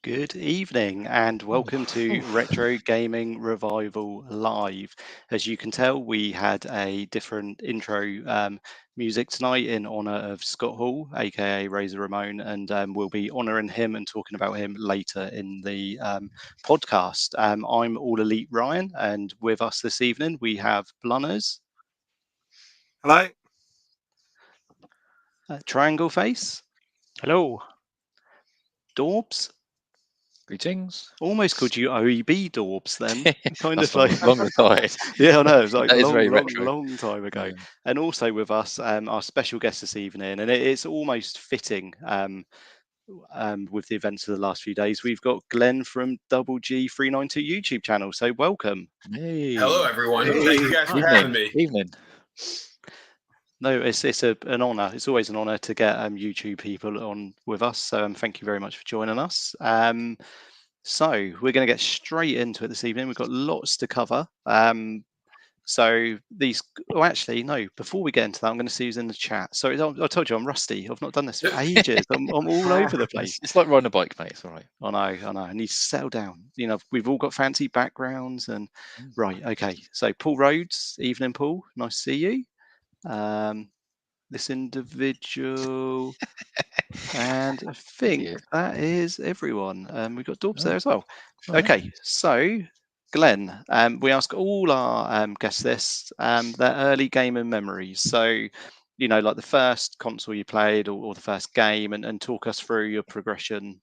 Good evening and welcome to Retro Gaming Revival Live. As you can tell, we had a different intro music tonight in honour of Scott Hall, aka Razor Ramon, and we'll be honouring him and talking about him later in the podcast. I'm All Elite Ryan, and with us this evening we have Blunners. Hello. Triangle Face. Hello. Dorbs. Greetings. Almost called you OEB Dorbs then. Kind That's of like long retired. Yeah, I know. It was like That is very retro. long time ago. And also with us, our special guest this evening, and it's almost fitting with the events of the last few days. We've got Glenn from WG392 YouTube channel. So welcome. Hey. Hello, everyone. Hey. Thank you guys for having me. Evening. No, it's an honour. It's always an honour to get YouTube people on with us. So thank you very much for joining us. So we're going to get straight into it this evening. We've got lots to cover. So these, oh, actually, no, before we get into that, I'm going to see who's in the chat. Sorry, I told you I'm rusty. I've not done this for ages. I'm all over the place. It's like riding a bike, mate. It's all right. I know. I need to settle down. You know, we've all got fancy backgrounds and right. Okay. So Paul Rhodes, evening, Paul. Nice to see you. This individual, and I think that is everyone. We've got Dorbs there as well. Okay, so Glenn, we ask all our guest this their early gaming memories. So, you know, like the first console you played or the first game, and talk us through your progression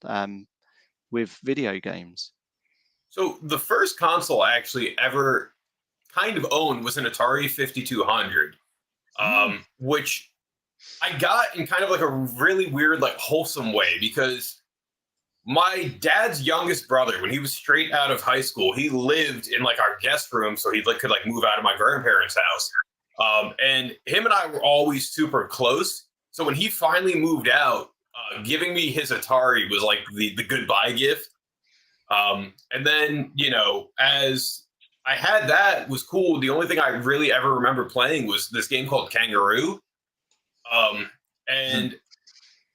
with video games. So the first console I actually ever kind of owned was an Atari 5200, which I got in kind of like a really weird, like wholesome way, because my dad's youngest brother, when he was straight out of high school, he lived in like our guest room, so he could like move out of my grandparents' house. And him and I were always super close. So when he finally moved out, giving me his Atari was like the goodbye gift. And then, you know, as I had that was cool. The only thing I really ever remember playing was this game called Kangaroo. And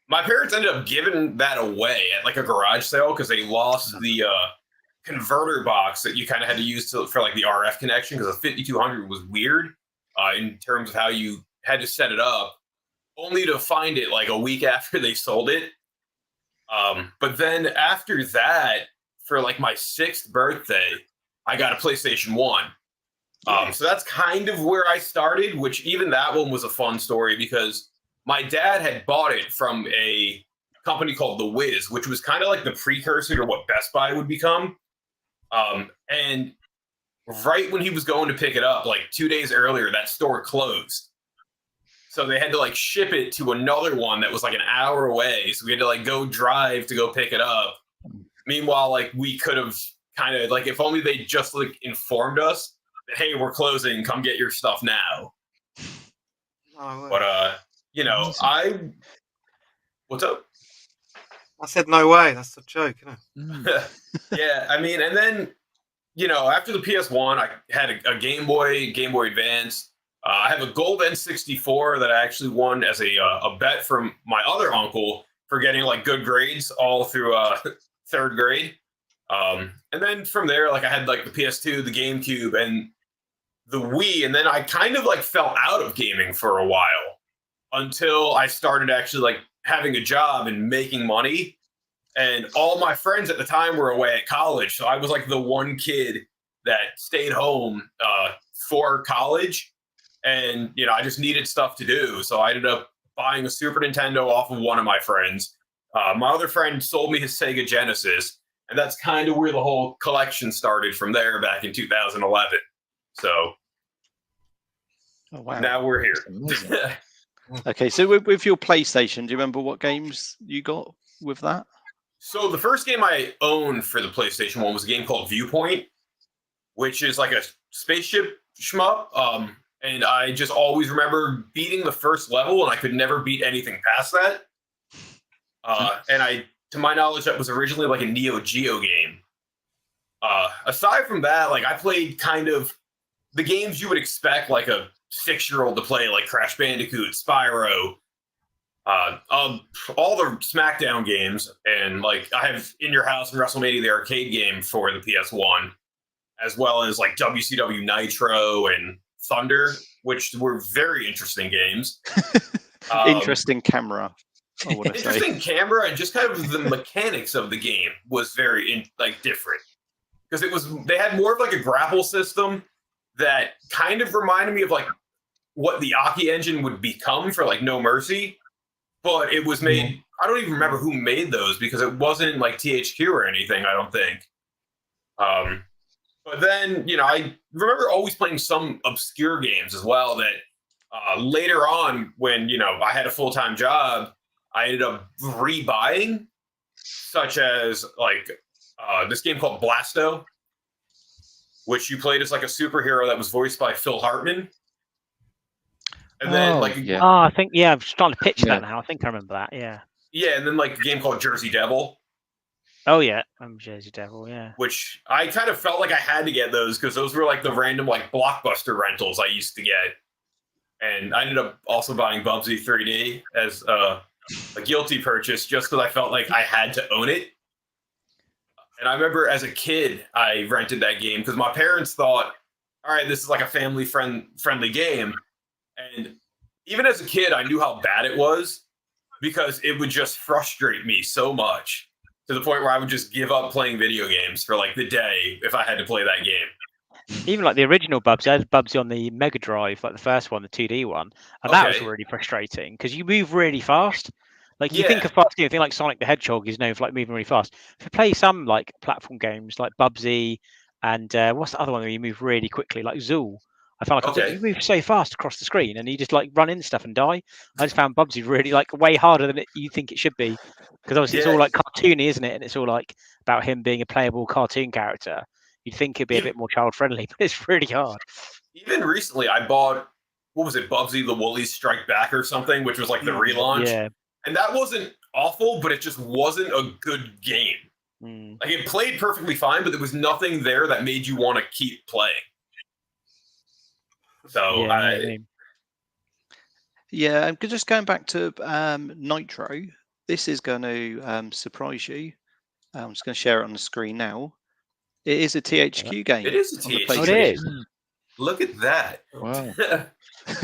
my parents ended up giving that away at like a garage sale because they lost the converter box that you kind of had to use for like the RF connection, because the 5200 was weird in terms of how you had to set it up, only to find it like a week after they sold it. But then after that, for like my 6th birthday, I got a PlayStation 1. So that's kind of where I started, which even that one was a fun story because my dad had bought it from a company called The Wiz, which was kind of like the precursor to what Best Buy would become. And right when he was going to pick it up, like 2 days earlier, that store closed. So they had to like ship it to another one that was like an hour away. So we had to like go drive to go pick it up. Meanwhile, like we could have kind of like, if only they just like informed us that, hey, we're closing, come get your stuff now. But you know, what's up? I said no way. That's a joke, isn't it? Yeah, I mean, and then, you know, after the PS1, I had a Game Boy Advance. I have a gold N64 that I actually won as a bet from my other uncle for getting like good grades all through 3rd grade. And then from there, like I had like the PS2, the GameCube, and the Wii, and then I kind of like fell out of gaming for a while until I started actually like having a job and making money. And all my friends at the time were away at college, so I was like the one kid that stayed home for college, and you know, I just needed stuff to do, so I ended up buying a Super Nintendo off of one of my friends. My other friend sold me his Sega Genesis, and that's kind of where the whole collection started from there back in 2011. So now we're here. Okay, so with your PlayStation, do you remember what games you got with that? So the first game I owned for the PlayStation 1 was a game called Viewpoint, which is like a spaceship shmup. And I just always remember beating the first level, and I could never beat anything past that. And to my knowledge, that was originally like a Neo Geo game. Aside from that, like I played kind of the games you would expect like a 6-year-old to play, like Crash Bandicoot, Spyro. all the SmackDown games, and like I have In Your House and WrestleMania the arcade game for the PS1, as well as like WCW Nitro and Thunder, which were very interesting games. Interesting camera. I want to say. Interesting camera, and just kind of the mechanics of the game was very different, because they had more of like a grapple system that kind of reminded me of like what the Aki engine would become for like No Mercy, but it was made. I don't even remember who made those, because it wasn't like THQ or anything, I don't think. But then, I remember always playing some obscure games as well that later on, when, I had a full-time job, I ended up rebuying, such as like this game called Blasto, which you played as like a superhero that was voiced by Phil Hartman. And then I think I'm starting to picture that now. I think I remember that. Yeah. Yeah, and then like a game called Jersey Devil. Oh yeah, I'm Jersey Devil. Yeah. Which I kind of felt like I had to get those, because those were like the random like Blockbuster rentals I used to get, and I ended up also buying Bubsy 3D as a guilty purchase, just because I felt like I had to own it. And I remember as a kid, I rented that game because my parents thought, all right, this is like a family friendly game. And even as a kid, I knew how bad it was, because it would just frustrate me so much, to the point where I would just give up playing video games for like the day if I had to play that game. Even like the original Bubsy, I had Bubsy on the Mega Drive, like the first one, the 2D one, and that was really frustrating because you move really fast. Like you think of fast, you think like Sonic the Hedgehog is known for like moving really fast. If you play some like platform games like Bubsy and what's the other one where you move really quickly, like Zool. I found like you move so fast across the screen and you just like run into stuff and die. I just found Bubsy really like way harder than you think it should be, because obviously it's all like cartoony, isn't it? And it's all like about him being a playable cartoon character. You'd think it'd be a bit more child friendly, but it's really hard. Even recently, I bought, what was it, Bubsy the Woolies Strike Back or something, which was like the relaunch. Yeah. And that wasn't awful, but it just wasn't a good game. Like it played perfectly fine, but there was nothing there that made you want to keep playing. So I'm just going back to Nitro. This is going to surprise you. I'm just going to share it on the screen now. It is a THQ game. It is a THQ. It is. Look at that. Wow.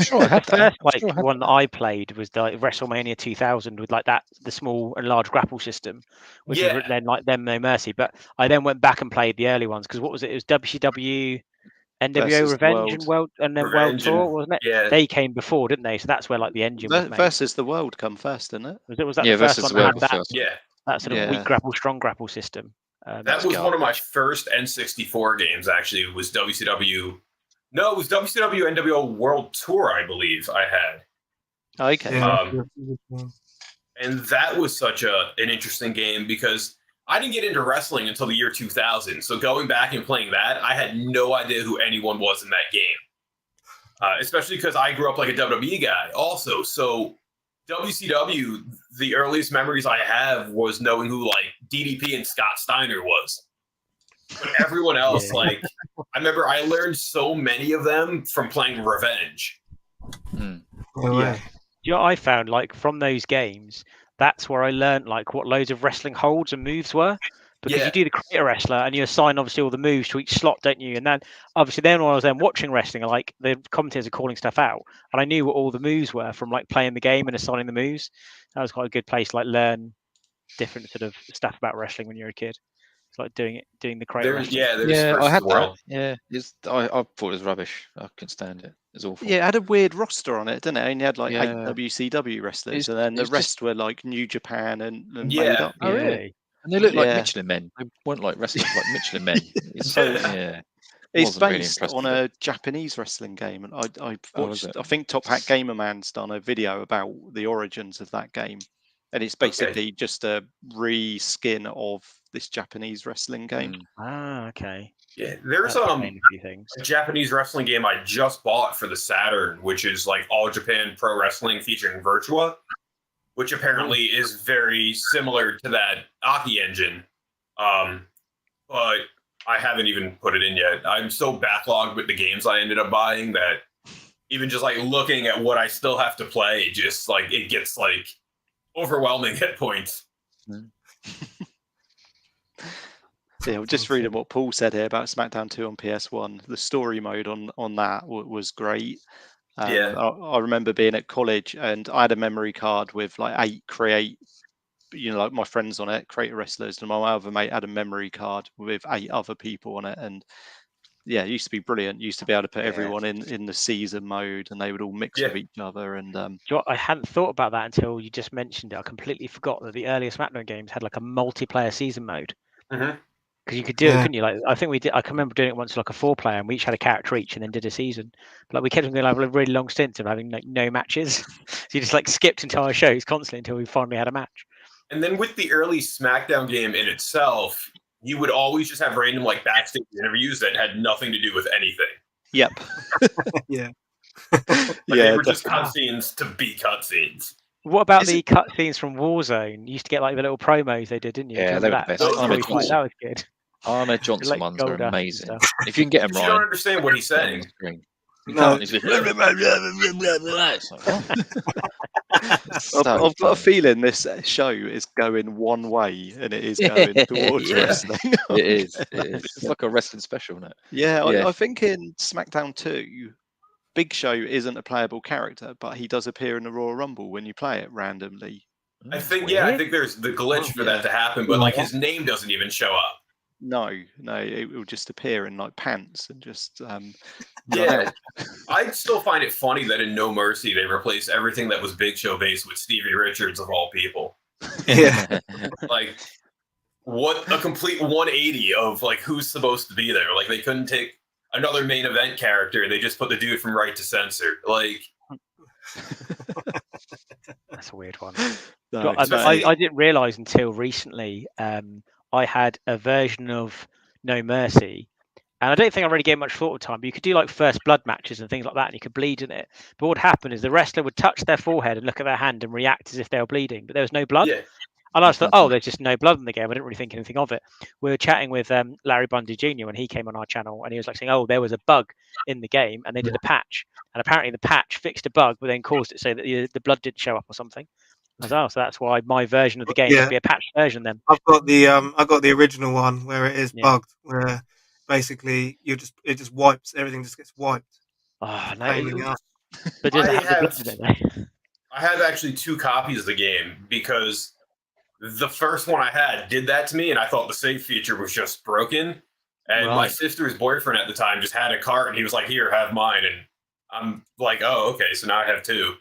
Sure, the first one that I played was the WrestleMania 2000 with like the small and large grapple system, which was then like them No Mercy. But I then went back and played the early ones, because what was it? It was WCW, NWO Revenge and World Tour, wasn't it? Yeah. They came before, didn't they? So that's where like the engine was made. Versus the World come first, didn't it? Was that the first one that had that sort of weak grapple, strong grapple system? That was one of my first N64 games, actually. It was WCW. No, it was WCW NWO World Tour, I believe I had. Okay. And that was such an interesting game, because I didn't get into wrestling until the year 2000. So going back and playing that, I had no idea who anyone was in that game. Especially because I grew up like a WWE guy also. So WCW, the earliest memories I have was knowing who like DDP and Scott Steiner was. But everyone else, like, I remember I learned so many of them from playing Revenge. I found like from those games, that's where I learned like what loads of wrestling holds and moves were. Because you do the creator wrestler and you assign obviously all the moves to each slot, don't you? And then obviously then when I was then watching wrestling, like the commentators are calling stuff out, and I knew what all the moves were from like playing the game and assigning the moves. That was quite a good place to like learn different sort of stuff about wrestling when you're a kid. It's like doing the creator wrestling. I had that. Yeah, I thought it was rubbish. I couldn't stand it. It was awful. Yeah, it had a weird roster on it, didn't it? And you had like 8 WCW wrestlers, and then the rest were like New Japan and made up. Oh, really? And they looked like Michelin men. They weren't like wrestlers like Michelin men. It's based on a Japanese wrestling game, and I watched. I think Top Hat Gamer Man's done a video about the origins of that game, and it's basically just a reskin of this Japanese wrestling game. Okay. Yeah, there's a Japanese wrestling game I just bought for the Saturn, which is like All Japan Pro Wrestling featuring Virtua, which apparently is very similar to that Aki engine. But I haven't even put it in yet. I'm so backlogged with the games I ended up buying that even just like looking at what I still have to play, just like it gets like overwhelming at points. Yeah, just reading what Paul said here about SmackDown 2 on PS1. The story mode on that was great. Yeah. I remember being at college and I had a memory card with like 8 like my friends on it, creator wrestlers, and my other mate had a memory card with 8 other people on it. And yeah, it used to be brilliant. You used to be able to put everyone in the season mode and they would all mix with each other. And I hadn't thought about that until you just mentioned it. I completely forgot that the earlier SmackDown games had like a multiplayer season mode. Because you could do it, couldn't you? Like I think we did. I can remember doing it once, like a 4-player, and we each had a character each, and then did a season. But, like we kept on going like a really long stints of having like no matches. So you just like skipped entire shows constantly until we finally had a match. And then with the early SmackDown game in itself, you would always just have random like backstage interviews that had nothing to do with anything. Yep. Yeah. They were just cutscenes to be cutscenes. What about the cutscenes from Warzone? You used to get like the little promos they did, didn't you? Yeah, they were the best. That was good. Ahmed Johnson ones are amazing. If you can get them right. You don't understand what he's saying. You can't. He's like, I've got a feeling this show is going one way, and it is going towards wrestling. It is. It's like a wrestling special, isn't it? Yeah, I think in SmackDown 2, Big Show isn't a playable character, but he does appear in the Royal Rumble when you play it randomly. I think there's the glitch for that to happen, but like his name doesn't even show up. No, it will just appear in like pants and just I still find it funny that in No Mercy they replaced everything that was Big Show based with Stevie Richards of all people. Yeah. Like what a complete 180 of like who's supposed to be there. Like they couldn't take another main event character, they just put the dude from Right to Censor. Like that's a weird one. No, I didn't realize until recently I had a version of No Mercy, and I don't think I really gave much thought of time, but you could do like first blood matches and things like that, and you could bleed in it. But what would happen is the wrestler would touch their forehead and look at their hand and react as if they were bleeding, but there was no blood. Yeah. And I was like, there's just no blood in the game. I didn't really think anything of it. We were chatting with Larry Bundy Jr. when he came on our channel, and he was like saying, there was a bug in the game, and they did a patch. And apparently the patch fixed a bug, but then caused it so that the blood didn't show up or something. I was, so that's why my version of the game would be a patched version then. I've got the original one where it is bugged, where basically it just wipes, everything just gets wiped. Oh no. But I have actually 2 copies of the game because the first one I had did that to me, and I thought the save feature was just broken. And my sister's boyfriend at the time just had a cart, and he was like, "Here, have mine." And I'm like, "Oh, okay." So now I have 2.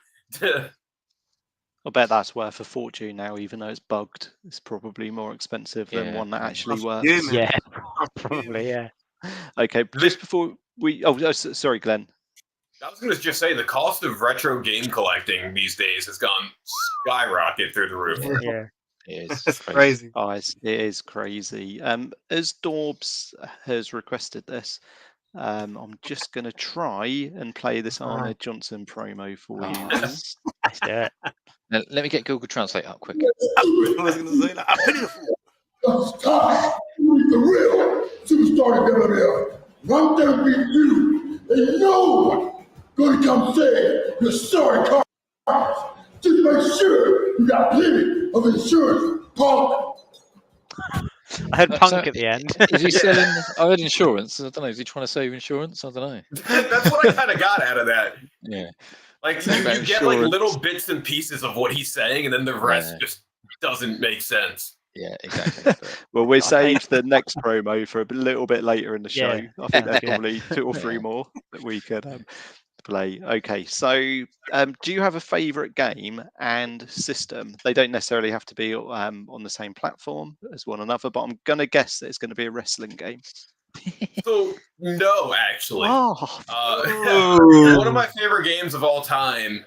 I bet that's worth a fortune now, even though it's bugged. It's probably more expensive than one that actually works. Yeah, probably, yeah. Okay, just before we... sorry, Glenn. I was going to just say the cost of retro game collecting these days has gone skyrocket through the roof. Yeah. It's crazy. Oh, it is crazy. As Dorbs has requested this, I'm just going to try and play this Ahmed Johnson promo for you. Let's do it. Now, let me get Google Translate up quick. I was going to say that. Stop the real superstar in WWE. I'm going to be you, and no one going to come say you're sorry, cars. Just make sure you got plenty of insurance, punk. I heard punk at the end. Is he selling? I heard insurance. I don't know. Is he trying to save insurance? I don't know. That's what I kind of got out of that. Yeah. Like you get like little bits and pieces of what he's saying, and then the rest just doesn't make sense. Yeah, exactly. Well, we saved the next promo for a little bit later in the show. I think there's probably 2 or 3 more that we could play. Okay, so do you have a favourite game and system? They don't necessarily have to be on the same platform as one another, but I'm going to guess that it's going to be a wrestling game. So, no, actually. Oh. One of my favorite games of all time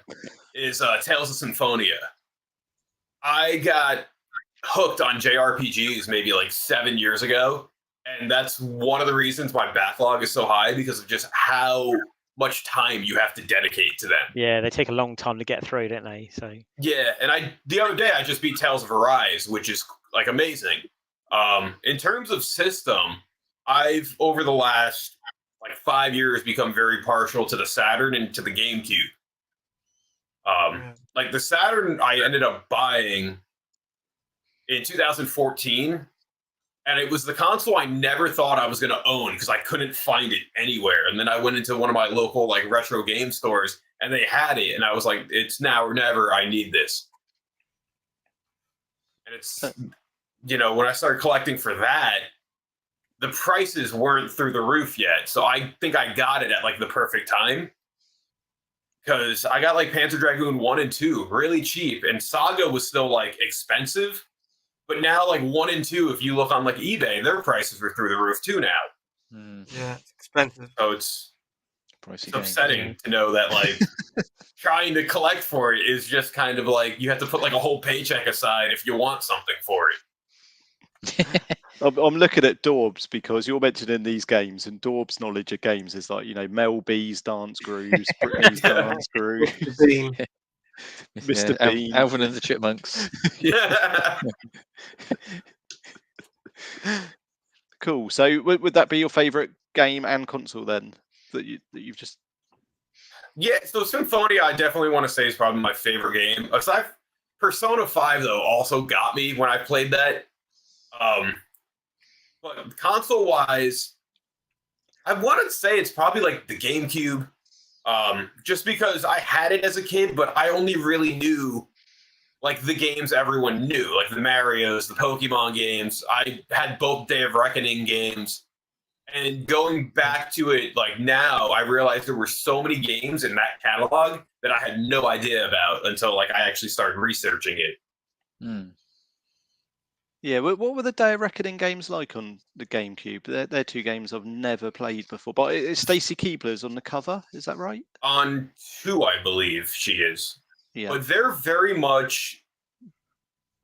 is Tales of Symphonia. I got hooked on JRPGs maybe like 7 years ago, and that's one of the reasons my backlog is so high, because of just how much time you have to dedicate to them. Yeah, they take a long time to get through, don't they? So yeah, and the other day I just beat Tales of Arise, which is like amazing. In terms of system, I've over the last like 5 years become very partial to the Saturn and to the GameCube. like the Saturn I ended up buying in 2014, and it was the console I never thought I was going to own because I couldn't find it anywhere. And then I went into one of my local like retro game stores, and they had it, and I was like, it's now or never. I need this. And it's, you know, when I started collecting for that, the prices weren't through the roof yet. So I think I got it at like the perfect time. Because I got like Panzer Dragoon 1 and 2 really cheap, and Saga was still like expensive. But now like 1 and 2, if you look on like eBay, their prices are through the roof too now. Yeah, it's expensive. So it's Pricey upsetting to know that like trying to collect for it is just kind of like you have to put like a whole paycheck aside if you want something for it. I'm looking at Dorbs because you're mentioning these games, and Dorbs' knowledge of games is like, you know, Mel B's Dance Grooves, Britney's Dance Groove, Mr. Bean, Alvin and the Chipmunks. Yeah. Cool. So would that be your favourite game and console then that you've just? Yeah. So Symphonia, I definitely want to say is probably my favorite game. Aside, Persona 5 though also got me when I played that. But console wise, I want to say it's probably like the GameCube. Just because I had it as a kid, but I only really knew like the games everyone knew, like the Marios, the Pokemon games. I had both Day of Reckoning games, and going back to it like now, I realized there were so many games in that catalog that I had no idea about until like I actually started researching it. Yeah, what were the Day of Reckoning games like on the GameCube? They're two games I've never played before. But it's Stacy Keibler's on the cover, is that right? On 2, I believe she is. Yeah. But they're very much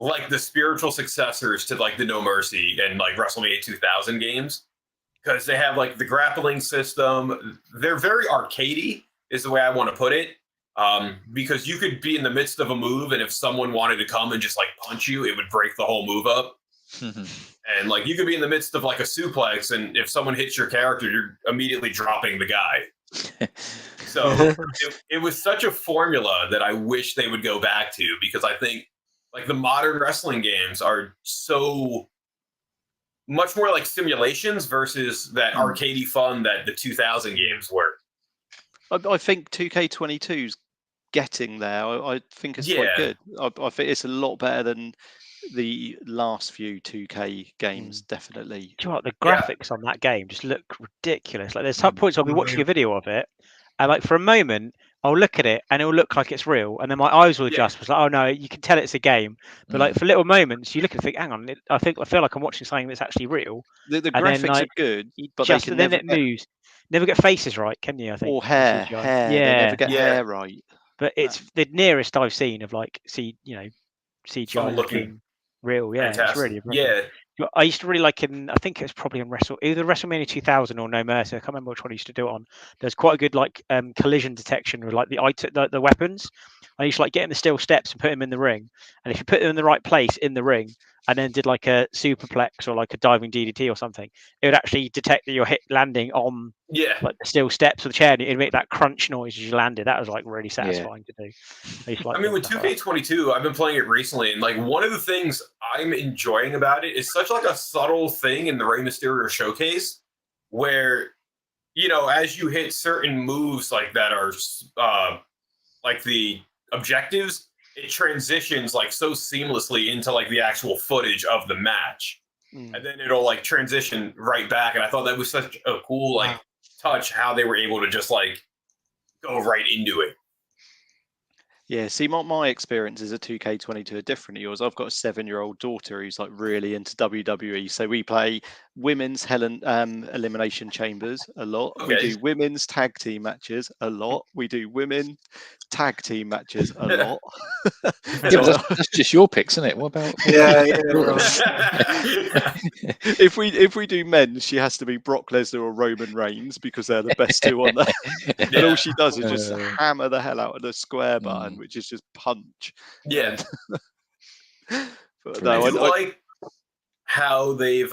like the spiritual successors to like the No Mercy and like WrestleMania 2000 games, because they have like the grappling system. They're very arcadey, is the way I want to put it. Because you could be in the midst of a move, and if someone wanted to come and just like punch you, it would break the whole move up. And like you could be in the midst of like a suplex, and if someone hits your character, you're immediately dropping the guy. So it was such a formula that I wish they would go back to, because I think like the modern wrestling games are so much more like simulations versus that arcadey fun that the 2000 games were. I think 2K22's getting there. I think it's quite good. I think it's a lot better than the last few 2K games, definitely. Do you know what? The graphics on that game just look ridiculous. Like there's some points I'll be watching a video of it, and like for a moment I'll look at it and it'll look like it's real, and then my eyes will adjust. It's like, oh no, you can tell it's a game. But like for little moments, you look and think, hang on, I feel like I'm watching something that's actually real. The graphics then, like, are good, but just they can then never it moves. Never get faces right, can you? I think. Or hair. Yeah. They never get hair right. But it's the nearest I've seen of like CGI looking real. Yeah, Fantastic. it's really yeah. I used to really like I think it was probably on either WrestleMania 2000 or No Mercy. I can't remember which one I used to do it on. There's quite a good like collision detection with like the weapons. I used to like get in the steel steps and put them in the ring, and if you put them in the right place in the ring, and then did like a superplex or like a diving DDT or something, it would actually detect that you're landing on like the steel steps of the chair, and it'd make that crunch noise as you landed. That was like really satisfying to do. I mean, with 2K22, I've been playing it recently, and like one of the things I'm enjoying about it is such like a subtle thing in the Rey Mysterio showcase, where as you hit certain moves like that are like the objectives, it transitions like so seamlessly into like the actual footage of the match, and then it'll like transition right back. And I thought that was such a cool like touch, how they were able to just like go right into it. Yeah, see, my experiences of 2K22 are different to yours. I've got a 7-year-old daughter who's like really into WWE. So we play women's elimination chambers a lot. Okay. We do women's tag team matches a lot. We do women tag team matches a lot. But that's just your picks, isn't it? What about? If we do men, she has to be Brock Lesnar or Roman Reigns because they're the best two on there. And all she does is just hammer the hell out of the square button, which is just punch. Yeah. But I like how they've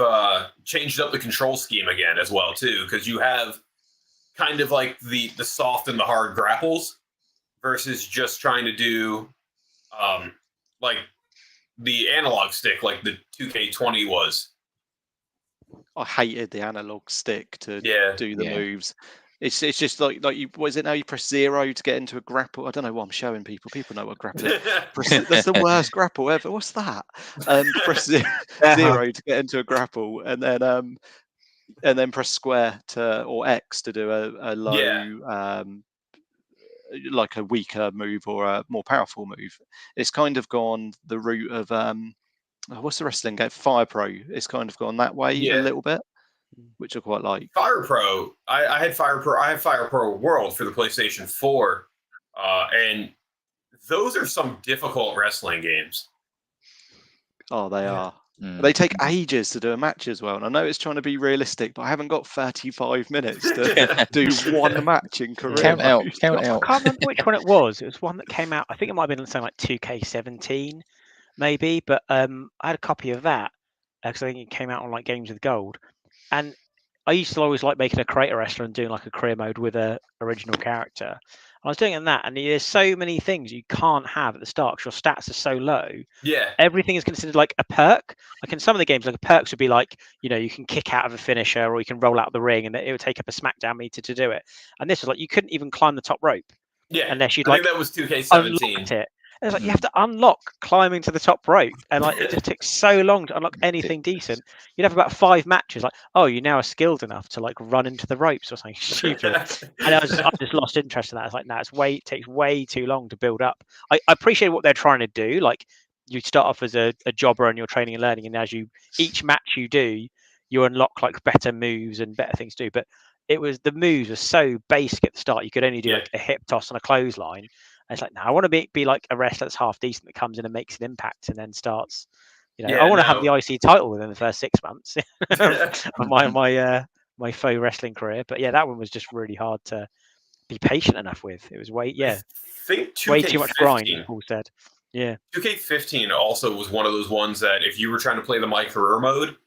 changed up the control scheme again as well too, because you have kind of like the soft and the hard grapples versus just trying to do like the analog stick, like the 2K20 was. I hated the analog stick to do the Yeah. moves. It's just like you. What is it now? You press 0 to get into a grapple. I don't know what I'm showing people. People know what grapple is. That's the worst grapple ever. What's that? Press 0 to get into a grapple, and then press square or X to do a low, like a weaker move or a more powerful move. It's kind of gone the route of what's the wrestling game? Fire Pro. It's kind of gone that way a little bit, which I quite like. Fire Pro. I had Fire Pro. I have Fire Pro World for the PlayStation 4, and those are some difficult wrestling games. Oh, they are. They take ages to do a match as well. And I know it's trying to be realistic, but I haven't got 35 minutes to do one match in career. Count out. I can't remember which one it was. It was one that came out. I think it might have been something like 2K17, maybe. But I had a copy of that because I think it came out on like Games with Gold. And I used to always like making a creator wrestler and doing like a career mode with a original character. I was doing it in that, and there's so many things you can't have at the start because your stats are so low. Yeah. Everything is considered like a perk. Like in some of the games, like a perks would be like, you can kick out of a finisher or you can roll out the ring, and it would take up a SmackDown meter to do it. And this was like you couldn't even climb the top rope. Yeah. Unless you'd I like think that was 2K17. unlocked it. And it's like you have to unlock climbing to the top rope, and like it just takes so long to unlock anything decent. You'd have about 5 matches. Like, oh, you now are skilled enough to like run into the ropes or something stupid. And I just lost interest in that. I was like, no, it takes way too long to build up. I appreciate what they're trying to do. Like, you start off as a jobber and you're training and learning, and as each match you do, you unlock like better moves and better things to do. But the moves were so basic at the start. You could only do like a hip toss and a clothesline. And it's like, no, I want to be like a wrestler that's half decent that comes in and makes an impact and then starts. I want to have the IC title within the first 6 months of my faux wrestling career. But yeah, that one was just really hard to be patient enough with. It was way too much grind, as Paul said. Yeah. 2K15 also was one of those ones that if you were trying to play the My Career mode,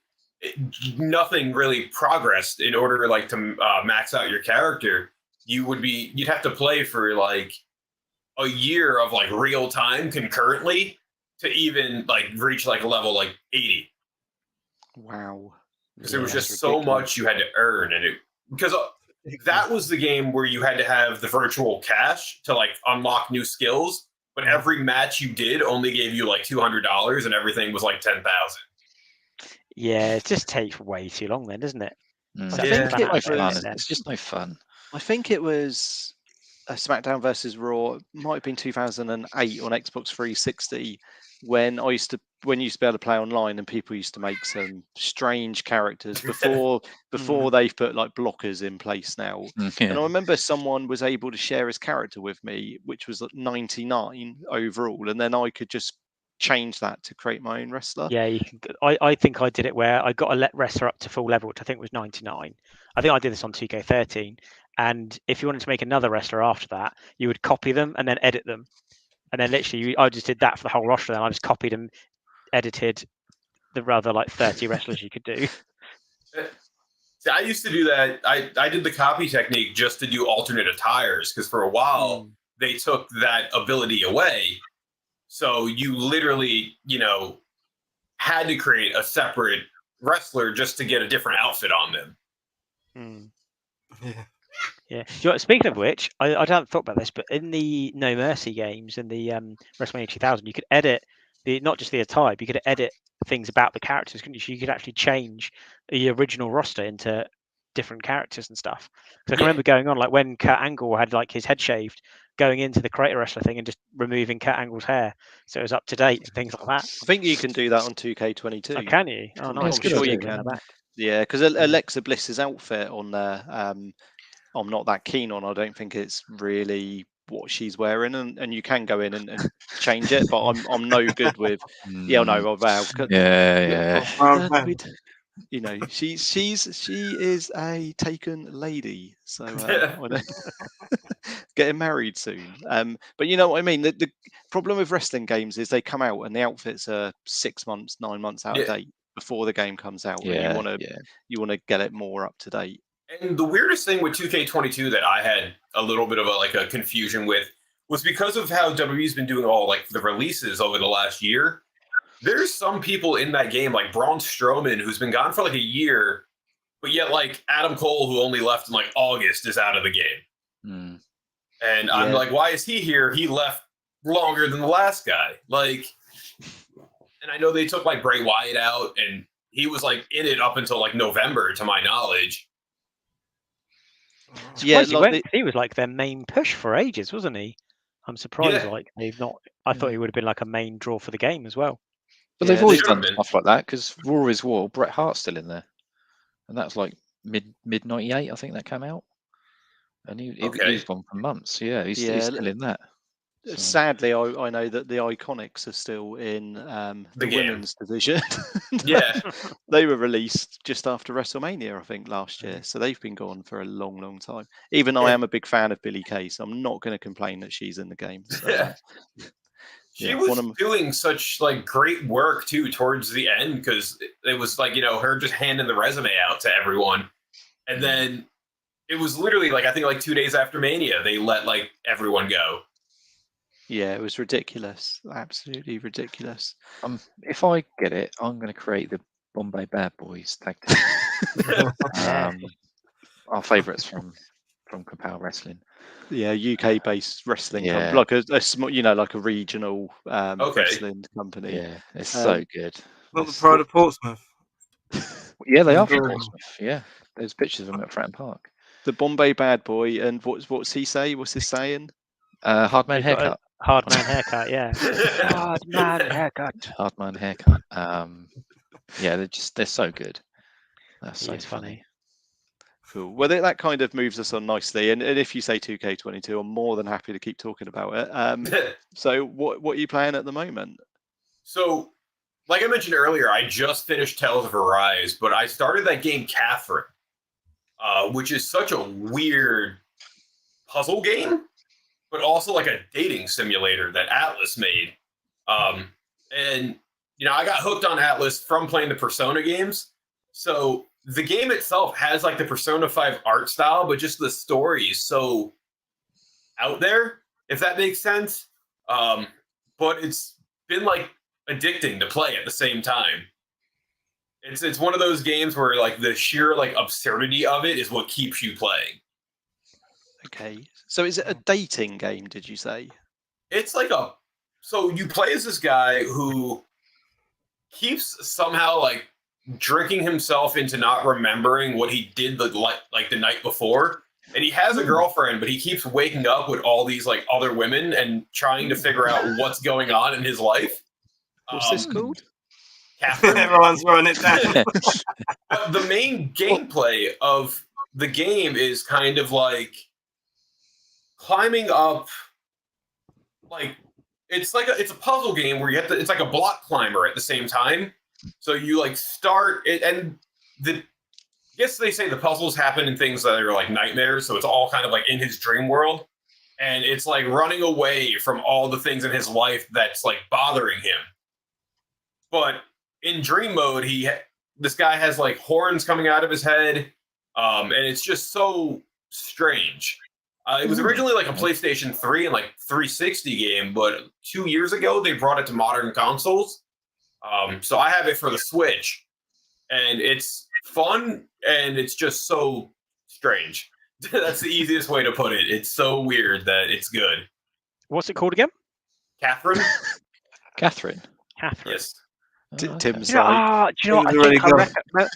nothing really progressed in order like to max out your character. You'd have to play for like a year of like real time concurrently to even like reach like a level like 80. Wow. Because there was just so much you had to earn, and because that was the game where you had to have the virtual cash to like unlock new skills, but every match you did only gave you like $200 and everything was like 10,000. Yeah, it just takes way too long then, doesn't it? It's just no fun. I think it was a SmackDown versus Raw. It might have been 2008 on Xbox 360 when you used to be able to play online, and people used to make some strange characters before they've put like blockers in place now. And I remember someone was able to share his character with me, which was like 99 overall, and then I could just change that to create my own wrestler. Yeah, you can. I think I did it where I got a wrestler up to full level, which I think was 99. I think I did this on 2K13. And if you wanted to make another wrestler after that, you would copy them and then edit them. And then literally, I just did that for the whole roster. Then I just copied and edited the rather like 30 wrestlers you could do. See, I used to do that. I did the copy technique just to do alternate attires because for a while they took that ability away. So you literally, had to create a separate wrestler just to get a different outfit on them. Yeah. Speaking of which, I haven't thought about this, but in the No Mercy games, in the WrestleMania 2000, you could edit not just the attire, but you could edit things about the characters, couldn't you? You could actually change the original roster into different characters and stuff. Because I can remember going on, like when Kurt Angle had like his head shaved, going into the creator wrestler thing and just removing Kurt Angle's hair so it was up to date and things like that. I think you can do that on 2K22. Oh, can you? Oh, nice. I'm sure you can. Yeah, because Alexa Bliss's outfit on there, I'm not that keen on. I don't think it's really what she's wearing, and you can go in and change it, but I'm no good with. Yeah, no, she is a taken lady, so getting married soon. But you know what I mean. The problem with wrestling games is they come out and the outfits are 6 months, 9 months out of date before the game comes out. You want to get it more up to date. And the weirdest thing with 2K22 that I had a little bit of a confusion with was because of how WWE's been doing all like the releases over the last year. There's some people in that game, like Braun Strowman, who's been gone for like a year, but yet like Adam Cole, who only left in like August, is out of the game. And I'm like, why is he here? He left longer than the last guy. Like, and I know they took like Bray Wyatt out, and he was like in it up until like November, to my knowledge. Yeah, he was like their main push for ages, wasn't he? I'm surprised like they've not. I thought he would have been like a main draw for the game as well. But they've always done stuff like that, because Raw is War. Bret Hart's still in there, and that's like mid '98, I think that came out, and he's gone for months. Yeah, he's still in that. So. Sadly, I know that the Iconics are still in the women's division. They were released just after WrestleMania, I think, last year. So they've been gone for a long, long time. Even though I am a big fan of Billie Kay, so I'm not going to complain that she's in the game. So, she was doing such like great work too towards the end, because it was like, you know, her just handing the resume out to everyone, and then it was literally like, I think like 2 days after Mania, they let like everyone go. Yeah, it was ridiculous. Absolutely ridiculous. If I get it, I'm going to create the Bombay Bad Boys tag team. Our favourites from Kapow Wrestling. Yeah, UK-based wrestling company, like a small, you know, like a regional wrestling company. Yeah, it's so good. Not the Pride of Portsmouth. Yeah, they are from Portsmouth. Yeah, there's pictures of them at Fratton Park. The Bombay Bad Boy, and what's he say? What's his saying? Hard man haircut. Hard man haircut, yeah. Hard man haircut. Hard man haircut. Yeah, they're so good. That's so funny. Cool. Well, that kind of moves us on nicely. And if you say 2K22, I'm more than happy to keep talking about it. So what are you playing at the moment? So, like I mentioned earlier, I just finished Tales of Arise, but I started that game Catherine, which is such a weird puzzle game, but also like a dating simulator that Atlas made. And, you know, I got hooked on Atlas from playing the Persona games. So the game itself has like the Persona 5 art style, but just the story is so out there, if that makes sense. But it's been like addicting to play at the same time. It's one of those games where like the sheer like absurdity of it is what keeps you playing. Okay. So is it a dating game, did you say? It's like so you play as this guy who keeps somehow like drinking himself into not remembering what he did like the night before. And he has a girlfriend, but he keeps waking up with all these like other women and trying to figure out what's going on in his life. What's this called? Catherine. Everyone's running it down. But the main gameplay of the game is kind of like climbing up, like it's a puzzle game where you have to, it's like a block climber at the same time. So you like start it, and I guess they say the puzzles happen in things that are like nightmares, so it's all kind of like in his dream world, and it's like running away from all the things in his life that's like bothering him. But in dream mode, this guy has like horns coming out of his head, and it's just so strange. It was originally like a PlayStation 3 and like 360 game, but 2 years ago they brought it to modern consoles. So I have it for the Switch, and it's fun, and it's just so strange. That's the easiest way to put it. It's so weird that it's good. What's it called again? Catherine? Catherine? Yes. Tim's do you know, like... do you know what?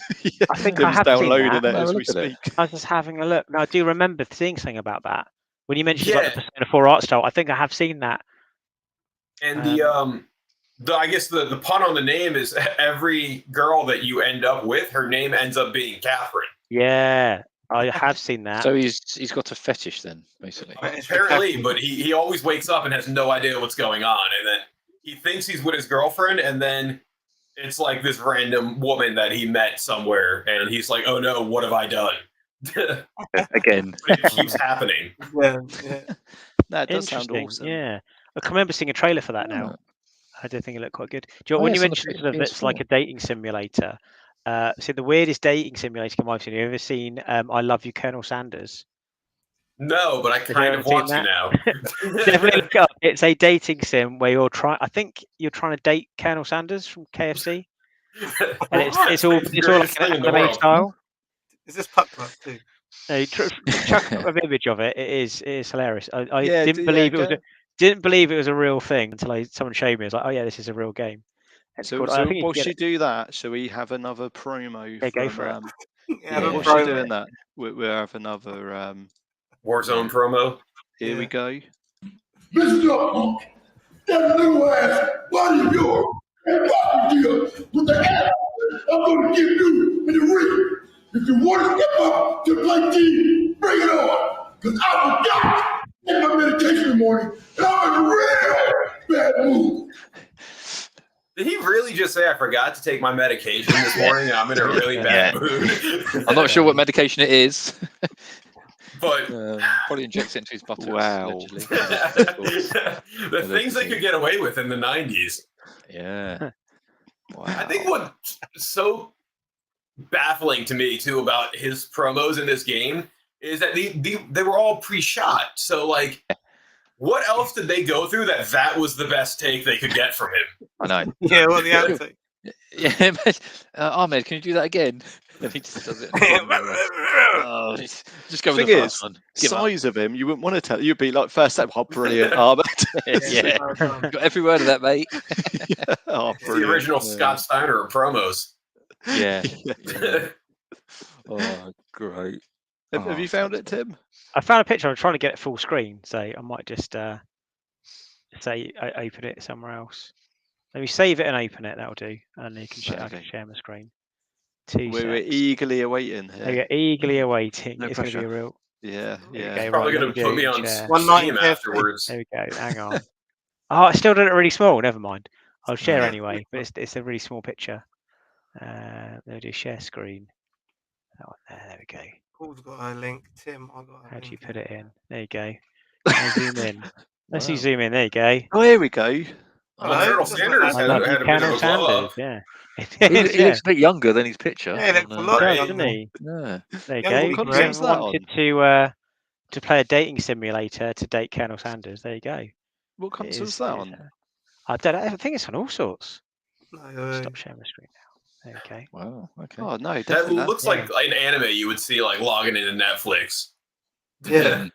I think I have downloading seen that. it as we speak. I was just having a look. Now, I do remember seeing something about that. When you mentioned like the Persona 4 art style, I think I have seen that. And I guess the pun on the name is every girl that you end up with, her name ends up being Catherine. Yeah, I have seen that. So he's got a fetish then, basically. Apparently, but he always wakes up and has no idea what's going on, and then he thinks he's with his girlfriend, and then it's like this random woman that he met somewhere, and he's like, "Oh no, what have I done?" Again, it keeps happening. Yeah. That does sound awesome. Yeah, I can remember seeing a trailer for that now. I do think it looked quite good. Do you know, when you mentioned sort of it's like a dating simulator? So the weirdest dating simulator game I've seen. Have you ever seen I Love You, Colonel Sanders? No, but I kind of want to now. Definitely look it up. It's a dating sim where you're trying. I think you're trying to date Colonel Sanders from KFC, and it's all like an anime style. Is this Puck Club too? No, chuck an image of it. It is hilarious. I didn't believe it was didn't believe it was a real thing until someone showed me. I was like, oh yeah, this is a real game. So whilst you do that, shall we have another promo? Yeah, go for it. Whilst you're doing that, we'll have another Warzone promo. Here we go. Listen up, punk. That little ass body of yours and body deal with the ass I'm going to give you in the ring. If you want to step up to play team, bring it on. Because I forgot to take my medication in the morning, and I'm in a real bad mood. Did he really just say I forgot to take my medication this morning and I'm in a really bad mood? I'm not sure what medication it is. But probably injects it into his buttocks. Wow. The things they could get away with in the 90s. Yeah. Wow. I think what's so baffling to me too about his promos in this game is that they were all pre-shot. So like, what else did they go through that was the best take they could get from him? I know. Yeah, well, the outtake. Yeah, Ahmed, can you do that again? And he just does it. Just go with the first one. Size of him, you wouldn't want to tell. You'd be like, first step, oh, brilliant, Ahmed. Yeah, got every word of that, mate. Yeah. Oh, it's the original Scott Steiner promos. Yeah. Oh, great. Have you found it, Tim? I found a picture. I'm trying to get it full screen, so I might just say open it somewhere else. Let me save it and open it. That'll do, and you can I can share my screen. We're eagerly awaiting here. We're eagerly awaiting. No it's going to be a real. Yeah. It's probably going to put me on Steam afterwards. There we go. Hang on. Oh, I still did it really small. Never mind. I'll share anyway. But it's a really small picture. There we do. Share screen. That one there. There we go. Paul's got a link. Tim, I got a link. How do you put it in? There you go. Zoom in. Let's see zoom in. There you go. Oh, here we go. Colonel Sanders had a bit of a glow up. Yeah. He looks a bit younger than his picture. Yeah, he looks a lot younger. Doesn't he? Yeah. There you go. What wanted to play a dating simulator to date Colonel Sanders. There you go. What console's that on? I don't know. I think it's on all sorts. No, stop sharing the screen now. There you go. Wow. Okay. Oh no, that looks like an anime you would see like logging into Netflix. Yeah.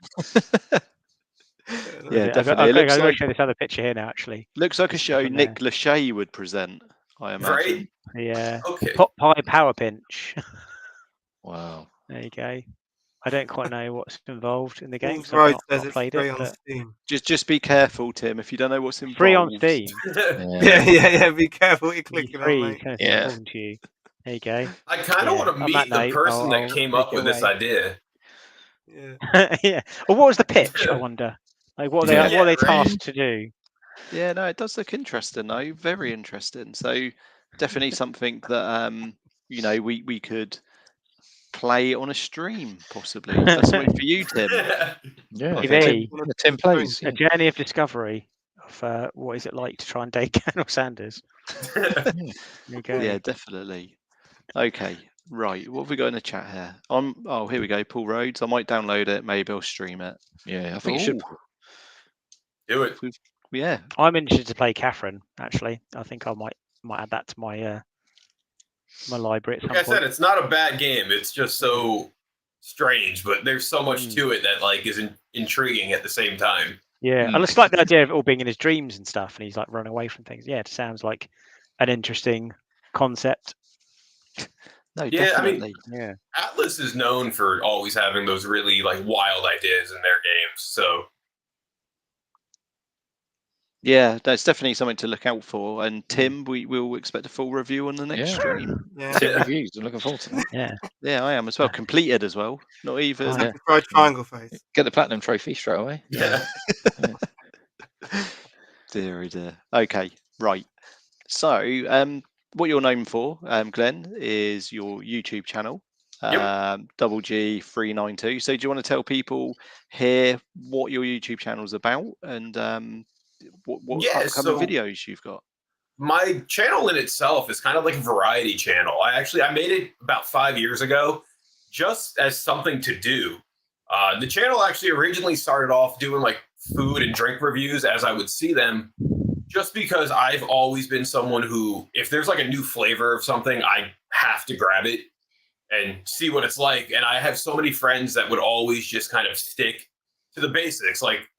Yeah, definitely. I'm going to show this other picture here now. Actually, looks like a show Nick Lachey would present. I imagine. Right? Yeah. Okay. Pot pie power pinch. Wow. There you go. I don't quite know what's involved in the game. So I've not played it. But just be careful, Tim. If you don't know what's involved. Free on Steam. Yeah. Be careful what you're clicking on, mate. Yeah. To you. There you go. I kind of want to meet the person that came up with this idea. Yeah. Yeah. Well, what was the pitch? I wonder. Like, what are they tasked to do? Yeah, no, it does look interesting, though. Very interesting. So, definitely something that we could play on a stream, possibly. That's something for you, Tim. Yeah, Tim plays a journey of discovery of what is it like to try and date Colonel Sanders. There you go. Yeah, definitely. Okay, right. What have we got in the chat here? Oh, here we go. Paul Rhodes. I might download it. Maybe I'll stream it. Yeah, I think you should. Do it. Yeah, I'm interested to play Catherine. Actually, I think I might add that to my my library. Like I said, it's not a bad game. It's just so strange, but there's so much to it that like is intriguing at the same time. Yeah, I just like the idea of it all being in his dreams and stuff, and he's like running away from things. Yeah, it sounds like an interesting concept. No, yeah, definitely. I mean, Atlas is known for always having those really like wild ideas in their games. So. Yeah, that's definitely something to look out for. And Tim, we will expect a full review on the next stream. Yeah. Tim reviews. I'm looking forward to that. Yeah, I am as well. Completed as well. Not even. Fried triangle face. Get the platinum trophy straight away. Yeah. Dear. Okay, right. So, what you're known for, Glenn, is your YouTube channel, Doubleg392. So, do you want to tell people here what your YouTube channel is about and what upcoming videos you've got? My channel in itself is kind of like a variety channel. I made it about 5 years ago just as something to do. The channel actually originally started off doing like food and drink reviews as I would see them, just because I've always been someone who, if there's like a new flavor of something, I have to grab it and see what it's like. And I have so many friends that would always just kind of stick to the basics. Like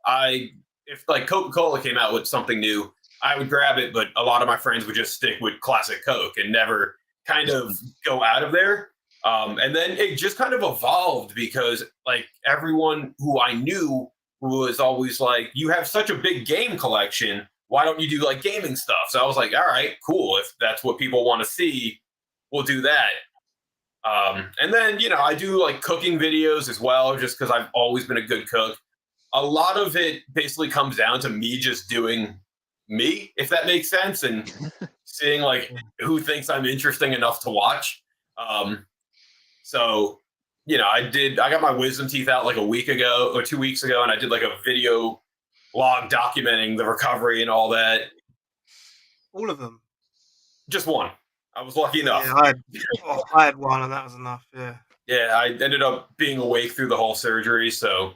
if like Coca-Cola came out with something new, I would grab it, but a lot of my friends would just stick with classic Coke and never kind of go out of there. And then it just kind of evolved because like everyone who I knew was always like, you have such a big game collection. Why don't you do like gaming stuff? So I was like, all right, cool. If that's what people want to see, we'll do that. And then, I do like cooking videos as well, just because I've always been a good cook. A lot of it basically comes down to me just doing me, if that makes sense, and seeing like who thinks I'm interesting enough to watch. So, I got my wisdom teeth out like a week ago or 2 weeks ago, and I did like a video log documenting the recovery and all that. All of them? Just one. I was lucky enough. Yeah, I had one, and that was enough. Yeah. Yeah, I ended up being awake through the whole surgery. So.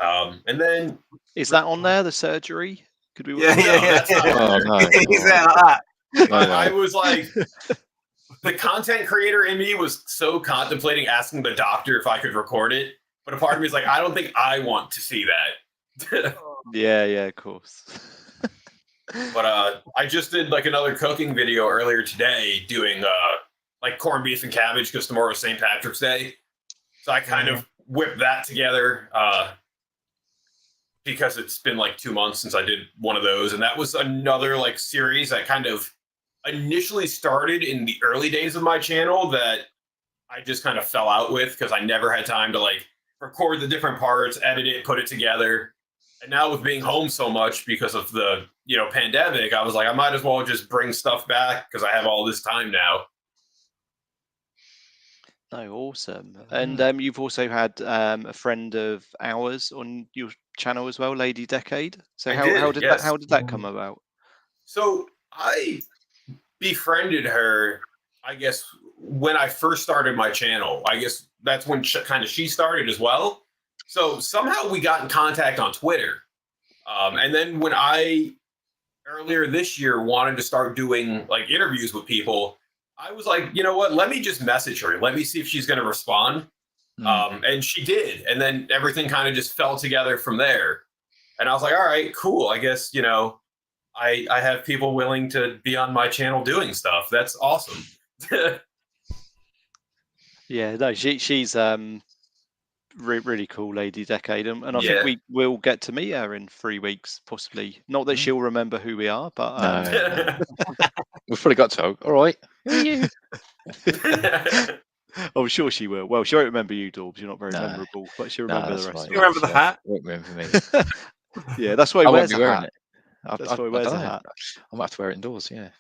And then is that on there? The surgery? Could we? Yeah. Oh no! He's there like that. I was like, the content creator in me was so contemplating asking the doctor if I could record it, but a part of me is like, I don't think I want to see that. Yeah, of course. But I just did like another cooking video earlier today, doing like corned beef and cabbage because tomorrow is St. Patrick's Day. So I kind of whipped that together because it's been like 2 months since I did one of those, and that was another like series that kind of initially started in the early days of my channel that I just kind of fell out with because I never had time to like record the different parts, edit it, put it together. And now with being home so much because of the pandemic, I was like, I might as well just bring stuff back because I have all this time now. No, awesome. And you've also had a friend of ours on your channel as well, Lady Decade. So how did that come about? So I befriended her, I guess, when I first started my channel. I guess that's when she started as well. So somehow we got in contact on Twitter. And then when I, earlier this year, wanted to start doing like interviews with people, I was like, you know what, let me just message her. Let me see if she's going to respond. And she did. And then everything kind of just fell together from there. And I was like, all right, cool. I guess, I have people willing to be on my channel doing stuff. That's awesome. Yeah, no, she's really cool, Lady Decade, and I think we will get to meet her in 3 weeks, possibly. Not that she'll remember who we are, but no. We've probably got to. All right. Who are you? I'm sure she will. Well, she won't remember you, Dorbs. You're not very memorable, but she'll remember the rest. You remember the hat? Won't remember me. Yeah, that's why he wears a hat. That's why he wears a hat. I might have to wear it indoors. Yeah.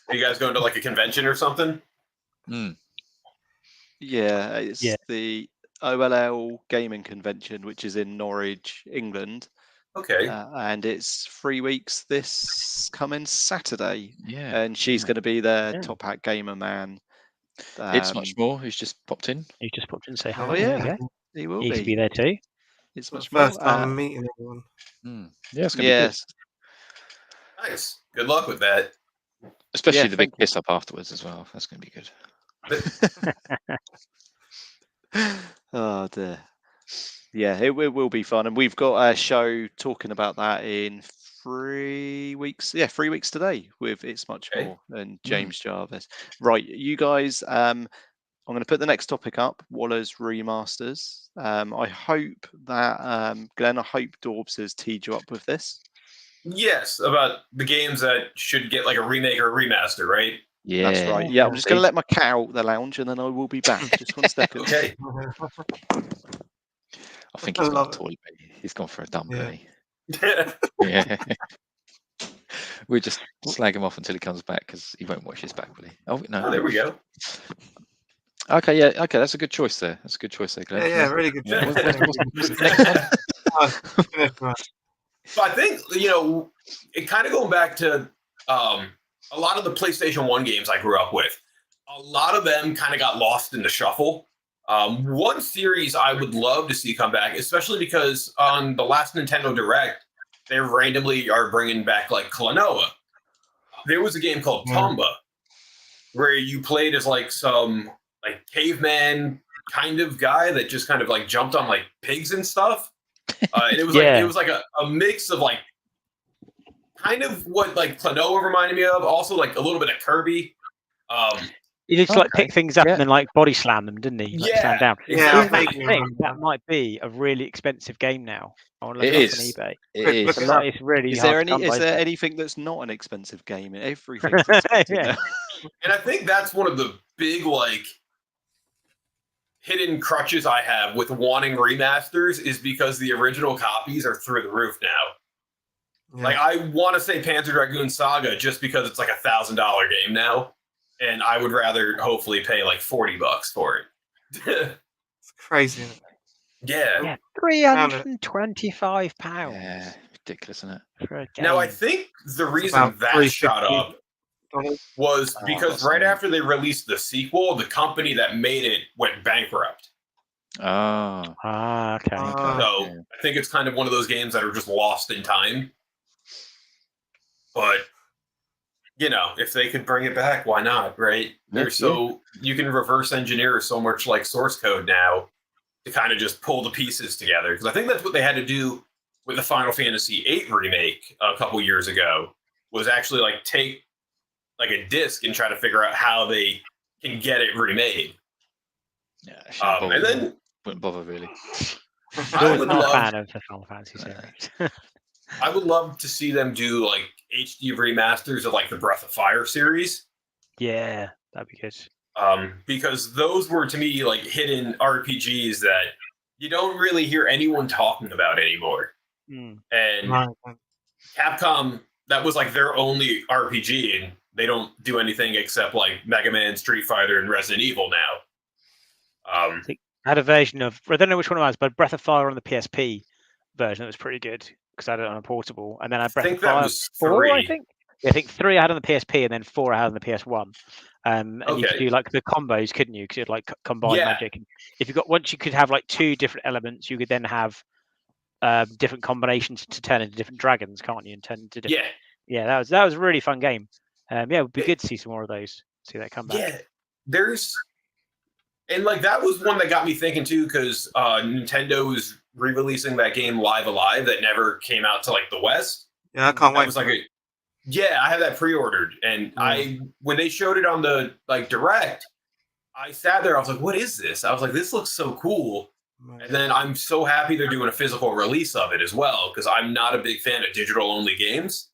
Are you guys going to like a convention or something? Yeah, it's the OLL gaming convention, which is in Norwich, England. Okay. And it's 3 weeks this coming Saturday. Yeah. And she's going to be their top hat gamer man. It's much more. Who's just popped in? He's just popped in and say hi. Oh yeah, he will be there too. It's much first time meeting everyone. Yeah, it's going to be good. Nice. Good luck with that. Especially the big kiss up afterwards as well. That's going to be good. Oh dear. Yeah, it will be fun, and we've got a show talking about that in 3 weeks. Yeah, 3 weeks today with It's Much More and James Jarvis. Right, you guys. I'm going to put the next topic up. Waller's remasters. I hope that Glenn. I hope Dorbs has teed you up with this. Yes, about the games that should get like a remake or a remaster, right? Yeah, that's right. Yeah, I'm just going to let my cat out the lounge, and then I will be back. Just 1 second. Okay. I think he's gone toilet. He's gone for a dump, hasn't he? Yeah. We'll just slag him off until he comes back because he won't watch his back, will he? Oh no. Oh, there we go. Okay, yeah, okay, that's a good choice there. That's a good choice there, Glenn. Yeah, really good choice. So I think, it kind of going back to a lot of the PlayStation 1 games I grew up with, a lot of them kind of got lost in the shuffle. One series I would love to see come back, especially because on the last Nintendo Direct, they randomly are bringing back like Klonoa. There was a game called Tomba, where you played as like some like caveman kind of guy that just kind of like jumped on like pigs and stuff. And it was like it was like a mix of like kind of what like Klonoa reminded me of, also like a little bit of Kirby. He just like pick things up and then like body slam them, didn't he? Like, slam down. Exactly. I think that might be a really expensive game now. I want to look It it up on is. eBay. It is. It's really Is hard there to is there anything that's not an expensive game? Everything's expensive now. And I think that's one of the big like hidden crutches I have with wanting remasters is because the original copies are through the roof now. Like I want to say Panzer Dragoon Saga just because it's like $1,000 game now. And I would rather hopefully pay like $40 for it. It's crazy. Isn't it? Yeah. £325. Yeah, ridiculous, isn't it? For a game. Now I think the reason that shot up was because right after they released the sequel, the company that made it went bankrupt. Oh. Okay. So I think it's kind of one of those games that are just lost in time. But you know, if they could bring it back, why not, right? They're you can reverse engineer so much like source code now to kind of just pull the pieces together. Because I think that's what they had to do with the Final Fantasy VIII remake a couple years ago, was actually like take like a disc and try to figure out how they can get it remade. Yeah, and then wouldn't bother really. I'm not a fan of the Final Fantasy series. I would love to see them do like HD remasters of like the Breath of Fire series. Yeah, that'd be good. Because those were to me like hidden RPGs that you don't really hear anyone talking about anymore. And Capcom, that was like their only RPG, and they don't do anything except like Mega Man, Street Fighter, and Resident Evil now. I think I had a version of, I don't know which one it was, but Breath of Fire on the PSP version that was pretty good because I had it on a portable, and then I had Breath of Fire 4, I think. Yeah, I think 3 I had on the PSP, and then 4 I had on the PS1. And you could do like the combos, couldn't you? Because you'd like combine magic. And if you got once you could have like 2 different elements, you could then have different combinations to turn into different dragons, can't you? And turn into different... Yeah, that was a really fun game. Yeah, it would be good to see some more of those. See that come back. Yeah, and like that was one that got me thinking too, because Nintendo is re-releasing that game Live Alive that never came out to like the West. Yeah, I can't wait. Was like I have that pre-ordered, and when they showed it on the like Direct, I sat there. I was like, "What is this?" I was like, "This looks so cool." And then I'm so happy they're doing a physical release of it as well, because I'm not a big fan of digital-only games.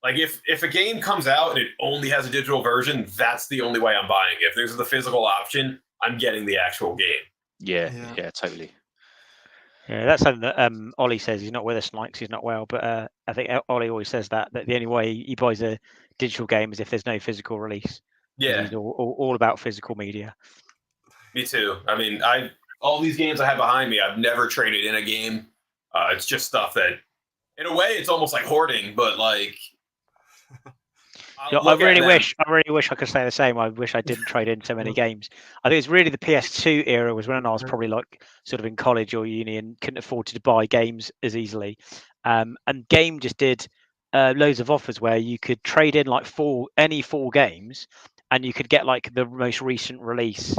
Like if a game comes out and it only has a digital version, that's the only way I'm buying it. If there's the physical option, I'm getting the actual game. Yeah, totally. Yeah, that's something that Ollie says. He's not with us tonight because he's not well, but I think Ollie always says that the only way he buys a digital game is if there's no physical release. Yeah, he's all about physical media. Me too. I mean, all these games I have behind me, I've never traded in a game. It's just stuff that, in a way, it's almost like hoarding, but like. I really wish I could say the same. I wish I didn't trade in so many games. I think it's really the PS2 era was when I was probably like sort of in college or uni and couldn't afford to buy games as easily. And Game just did loads of offers where you could trade in like any 4 games, and you could get like the most recent release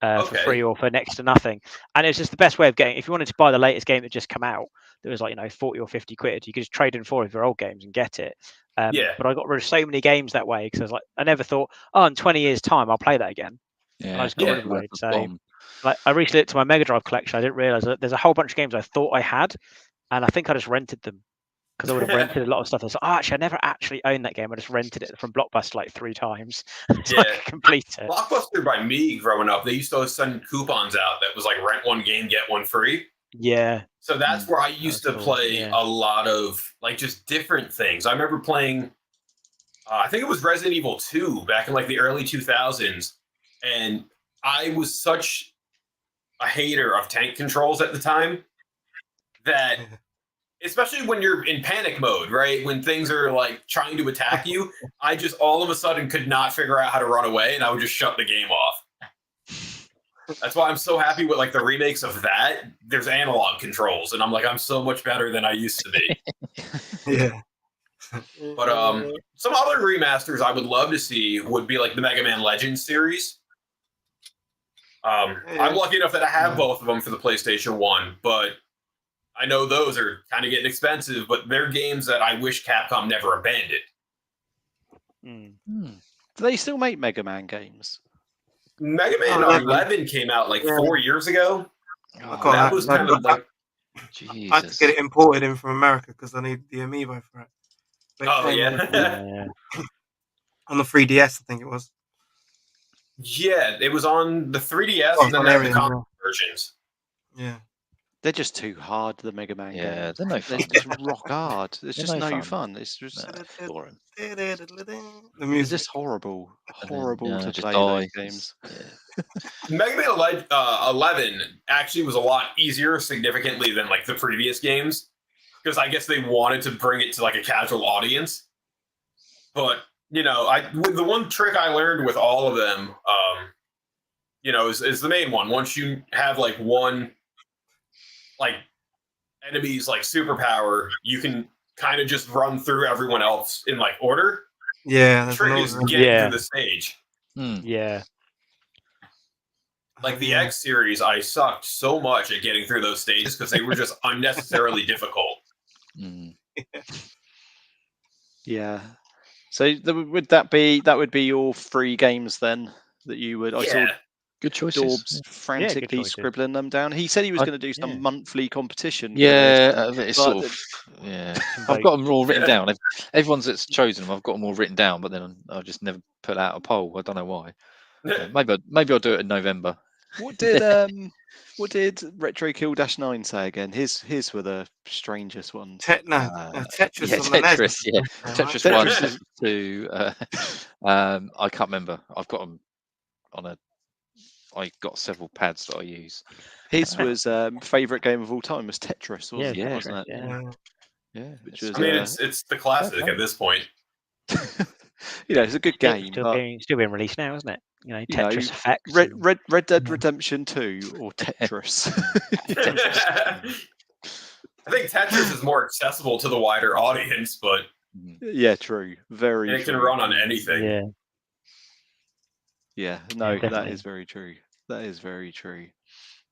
for free or for next to nothing. And it was just the best way of getting. If you wanted to buy the latest game that just come out, that was like 40 or 50 quid, you could just trade in 4 of your old games and get it. But I got rid of so many games that way because I was like, I never thought, in 20 years' time I'll play that again. And I just got rid of it. So, like, I recently looked to my Mega Drive collection. I didn't realize that there's a whole bunch of games I thought I had, and I think I just rented them because I would have rented a lot of stuff. I was like, actually, I never actually owned that game. I just rented it from Blockbuster like 3 times so I could complete it. Blockbuster by me growing up, they used to send coupons out that was like rent 1 game, get 1 free. Yeah. So that's where I used to play a lot of like just different things. I remember playing, I think it was Resident Evil 2 back in like the early 2000s. And I was such a hater of tank controls at the time that, especially when you're in panic mode, right? When things are like trying to attack you, I just all of a sudden could not figure out how to run away, and I would just shut the game off. That's why I'm so happy with like the remakes of that. There's analog controls, and I'm like, I'm so much better than I used to be. Yeah. But some other remasters I would love to see would be like the Mega Man Legends series. I'm lucky enough that I have both of them for the PlayStation 1, but I know those are kind of getting expensive, but they're games that I wish Capcom never abandoned. Do they still make Mega Man games? Mega Man 11 came out like 4 years ago. That was kind of like... I had to get it imported in from America because I need the amiibo for it. But on the 3DS, I think it was. Yeah, it was on the 3DS and then the console versions. Yeah. They're just too hard, the Mega Man games. They're no fun. They're just rock hard. It's just no fun. It's just boring. It's just horrible to play those games. Mega Man 11 actually was a lot easier significantly than like the previous games because I guess they wanted to bring it to like a casual audience. But the one trick I learned with all of them, is the main one. Once you have like one like enemy's like superpower, you can kind of just run through everyone else in like order. Yeah, the trick is getting through the stage. Yeah. Like the X series, I sucked so much at getting through those stages because they were just unnecessarily difficult. Yeah. So that would be your 3 games then that you would? I saw good choices. Dorbs frantically scribbling them down. He said he was going to do some monthly competition. It's sort of. I've got them all written down. Everyone's that's chosen them, I've got them all written down, but then I've just never put out a poll. I don't know why. Maybe I'll do it in November. What did Retro Kill -9 say again? His were the strangest ones. Tetris. Tetris 1, 2. I can't remember. I've got them on I got several pads that I use. His was favorite game of all time was Tetris, wasn't it? Yeah. Which was, it's the classic at this point. It's a good game. Still being released now, isn't it? Tetris Effects. Red Dead Redemption 2 or Tetris. I think Tetris is more accessible to the wider audience, but yeah, true. Very. And it can run on anything. Yeah. No, that is very true. That is very true.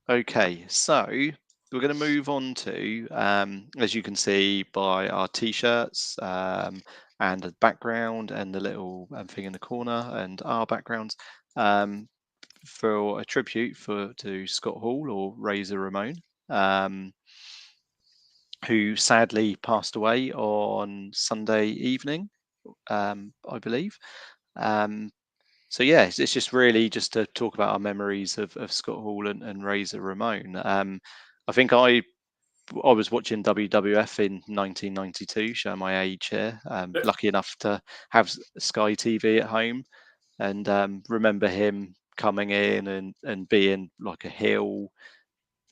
Okay, so we're going to move on to, as you can see by our t-shirts and the background and the little thing in the corner and our backgrounds, for a tribute to Scott Hall or Razor Ramon, who sadly passed away on Sunday evening, I believe. So yeah, it's just really just to talk about our memories of Scott Hall and Razor Ramon. I think I was watching WWF in 1992, showing my age here. Lucky enough to have Sky TV at home, and remember him coming in and being like a heel.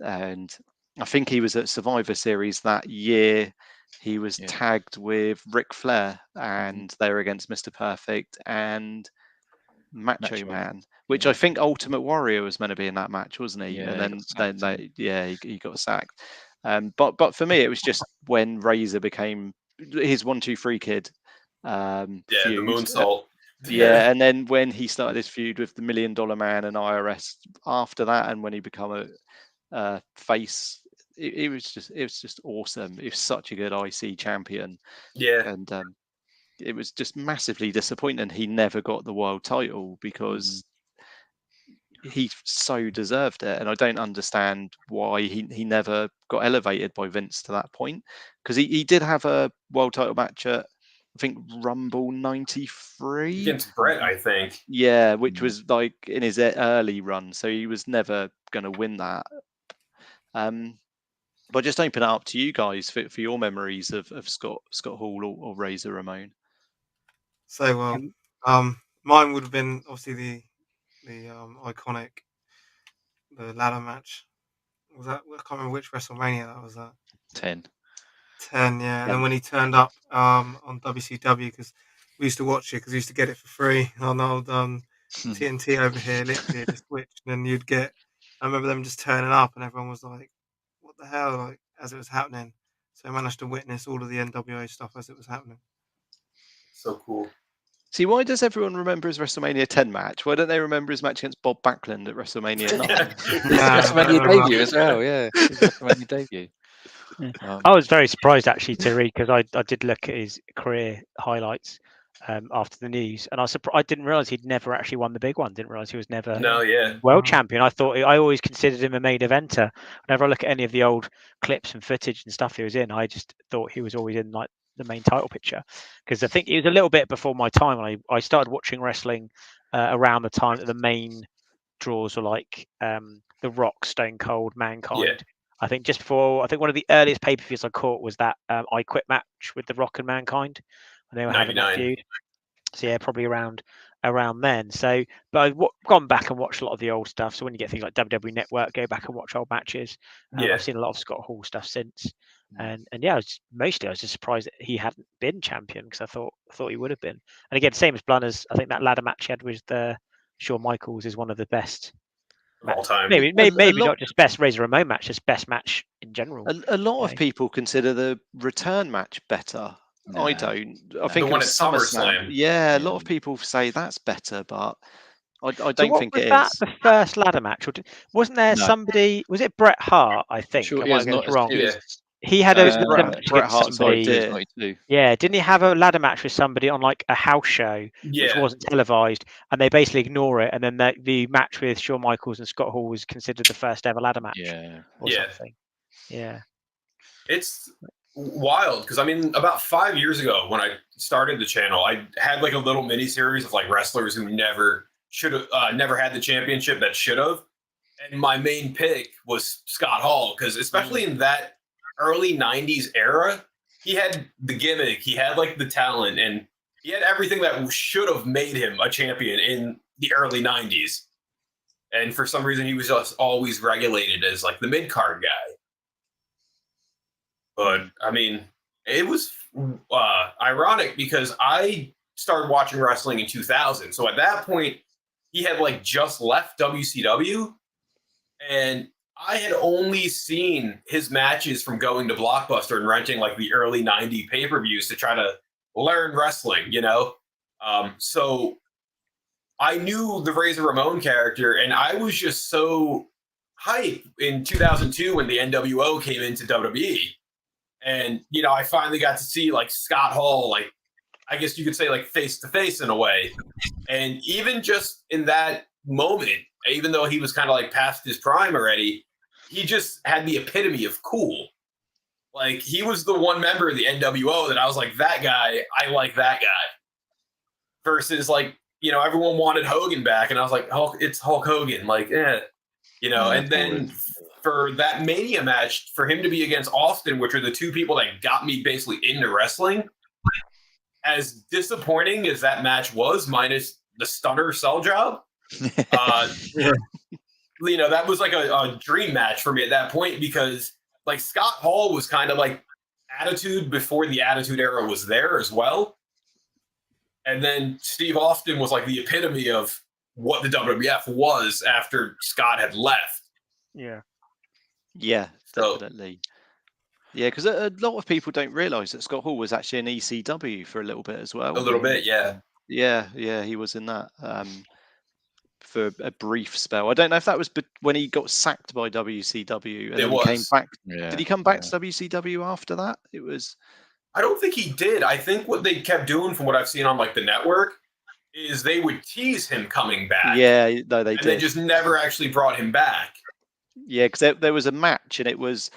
And I think he was at Survivor Series that year. He was tagged with Ric Flair, and they were against Mr. Perfect and Macho Man, which I think Ultimate Warrior was meant to be in that match, wasn't he? Yeah, and then he got sacked. But for me, it was just when Razor became his 1, 2, 3 kid. The moonsault. And then when he started his feud with the $1 Million Man and IRS after that, and when he became a face, it was just awesome. It was such a good IC champion. Yeah, and it was just massively disappointing he never got the world title because he so deserved it, and I don't understand why he never got elevated by Vince to that point, because he did have a world title match at I think Rumble '93 against Brett, I think. Yeah, which was like in his early run, so he was never going to win that. But just open it up to you guys for your memories of Scott Hall or Razor Ramon. So mine would have been obviously the iconic ladder match. Was that? I can't remember which WrestleMania that was. 10. 10, yeah. And then when he turned up on WCW, because we used to watch it because we used to get it for free on old TNT over here, literally just switched, and then you'd get I remember them just turning up, and everyone was like, "What the hell?" Like as it was happening. So I managed to witness all of the NWA stuff as it was happening. So cool. See, why does everyone remember his WrestleMania 10 match? Why don't they remember his match against Bob Backlund at WrestleMania 9? His WrestleMania debut as well, yeah. His WrestleMania debut. I was very surprised actually to read, because I did look at his career highlights after the news, and I didn't realize he'd never actually won the big one. Didn't realize he was never world champion. I always considered him a main eventer. Whenever I look at any of the old clips and footage and stuff he was in, I just thought he was always in like the main title picture, because I think it was a little bit before my time. When I started watching wrestling around the time that the main draws were like The Rock, Stone Cold, Mankind. Yeah. I think just before, I think one of the earliest pay-per-views I caught was that I Quit match with The Rock and Mankind, when they were having that feud. So yeah, probably around then. So, but I've gone back and watched a lot of the old stuff. So when you get things like WWE Network, go back and watch old matches. I've seen a lot of Scott Hall stuff since, and yeah, I was just surprised that he hadn't been champion, because I thought he would have been. And again, same as Blunners, I think that ladder match he had with Shawn Michaels is one of the best all time. Maybe not just best Razor Ramon match, just best match in general. A lot of people consider the return match better. No, I don't. I think the one at SummerSlam. Yeah, a lot of people say that's better, but I don't think it is. Was that the first ladder match? Or wasn't there somebody? Was it Bret Hart? I think. Sure, I might get it wrong. Yeah. He had a ladder match Bret against Hart's somebody. idea. Yeah, didn't he have a ladder match with somebody on like a house show, which wasn't televised, and they basically ignore it, and then the match with Shawn Michaels and Scott Hall was considered the first ever ladder match, or something. Yeah, it's wild, because I mean, about 5 years ago when I started the channel, I had like a little mini series of like wrestlers who never had the championship that should have, and my main pick was Scott Hall, because especially in that early 90s era, he had the gimmick, he had like the talent, and he had everything that should have made him a champion in the early 90s. And for some reason, he was just always regulated as like the mid-card guy. But I mean, it was ironic, because I started watching wrestling in 2000. So at that point, he had like just left WCW, and I had only seen his matches from going to Blockbuster and renting like the early 90 pay-per-views to try to learn wrestling, you know? So I knew the Razor Ramon character, and I was just so hyped in 2002 when the NWO came into WWE. And, you know, I finally got to see like Scott Hall, like, I guess you could say like face to face in a way. And even just in that moment, even though he was kind of like past his prime already, he just had the epitome of cool. Like, he was the one member of the NWO that I was like, that guy, I like that guy. Versus like, you know, everyone wanted Hogan back, and I was like, it's Hulk Hogan. Like, you know, and then for that Mania match, for him to be against Austin, which are the two people that got me basically into wrestling, as disappointing as that match was, minus the stunner sell job, you know, that was like a dream match for me at that point, because like Scott Hall was kind of like Attitude before the Attitude Era was there as well. And then Steve Austin was like the epitome of what the WWF was after Scott had left. Yeah. Yeah, definitely. Yeah, because a lot of people don't realise that Scott Hall was actually in ECW for a little bit as well. A little bit, yeah. Yeah, he was in that for a brief spell. I don't know if that was when he got sacked by WCW and then he came back. Yeah, did he come back to WCW after that? It was. I don't think he did. I think what they kept doing, from what I've seen on like the network, is they would tease him coming back. Yeah, no, they and did. They just never actually brought him back. Yeah, because there was a match, and it was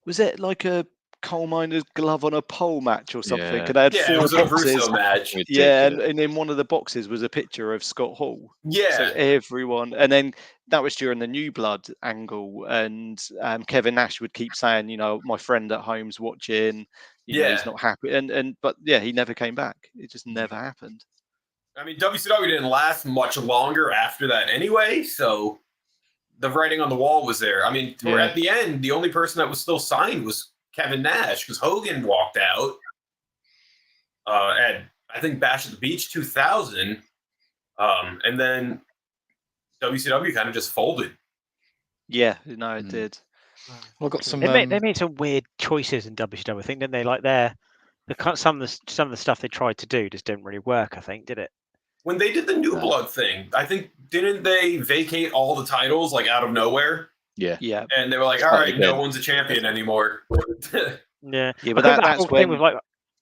it like a coal miner's glove on a pole match or something? Yeah. And they had Yeah, four it was boxes. a Russo match. Yeah, and in one of the boxes was a picture of Scott Hall. Yeah. So everyone, and then that was during the New Blood angle, and Kevin Nash would keep saying, you know, my friend at home's watching. You know, he's not happy, but yeah, he never came back. It just never happened. I mean, WCW didn't last much longer after that anyway, so the writing on the wall was there. I mean, at the end, the only person that was still signed was Kevin Nash, because Hogan walked out at, I think, Bash at the Beach 2000, and then WCW kind of just folded. Yeah, no, it did. Well, I got some. They made some weird choices in WCW, I think, didn't they? Like some of the stuff they tried to do just didn't really work. I think, did it? When they did the New Blood thing, I think didn't they vacate all the titles like out of nowhere? Yeah. And they were like, "All right, no one's a champion anymore." Yeah, but that's when was like.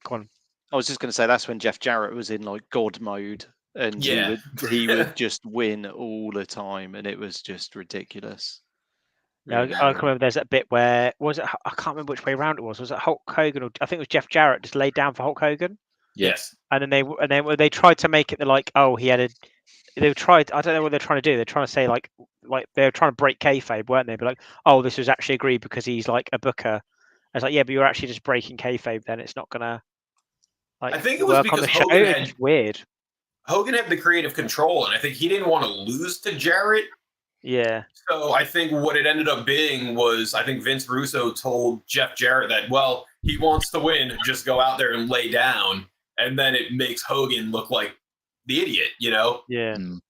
Go on. I was just going to say that's when Jeff Jarrett was in like God mode, and he would just win all the time, and it was just ridiculous. Yeah, I can remember there's that bit where I can't remember which way around it was. Was it Hulk Hogan or I think it was Jeff Jarrett just laid down for Hulk Hogan? Yes. And then they tried to make it like, oh, he had a. They tried. I don't know what they're trying to do. They're trying to say like they're trying to break kayfabe, weren't they? But like, oh, this was actually agreed because he's like a booker. I was like, yeah, but you're actually just breaking kayfabe. Then it's not gonna. Like, I think it was because Hogan had weird. Hogan had the creative control, and I think he didn't want to lose to Jarrett. Yeah. So I think what it ended up being was I think Vince Russo told Jeff Jarrett that, well, he wants to win, just go out there and lay down, and then it makes Hogan look like the idiot, you know? Yeah. And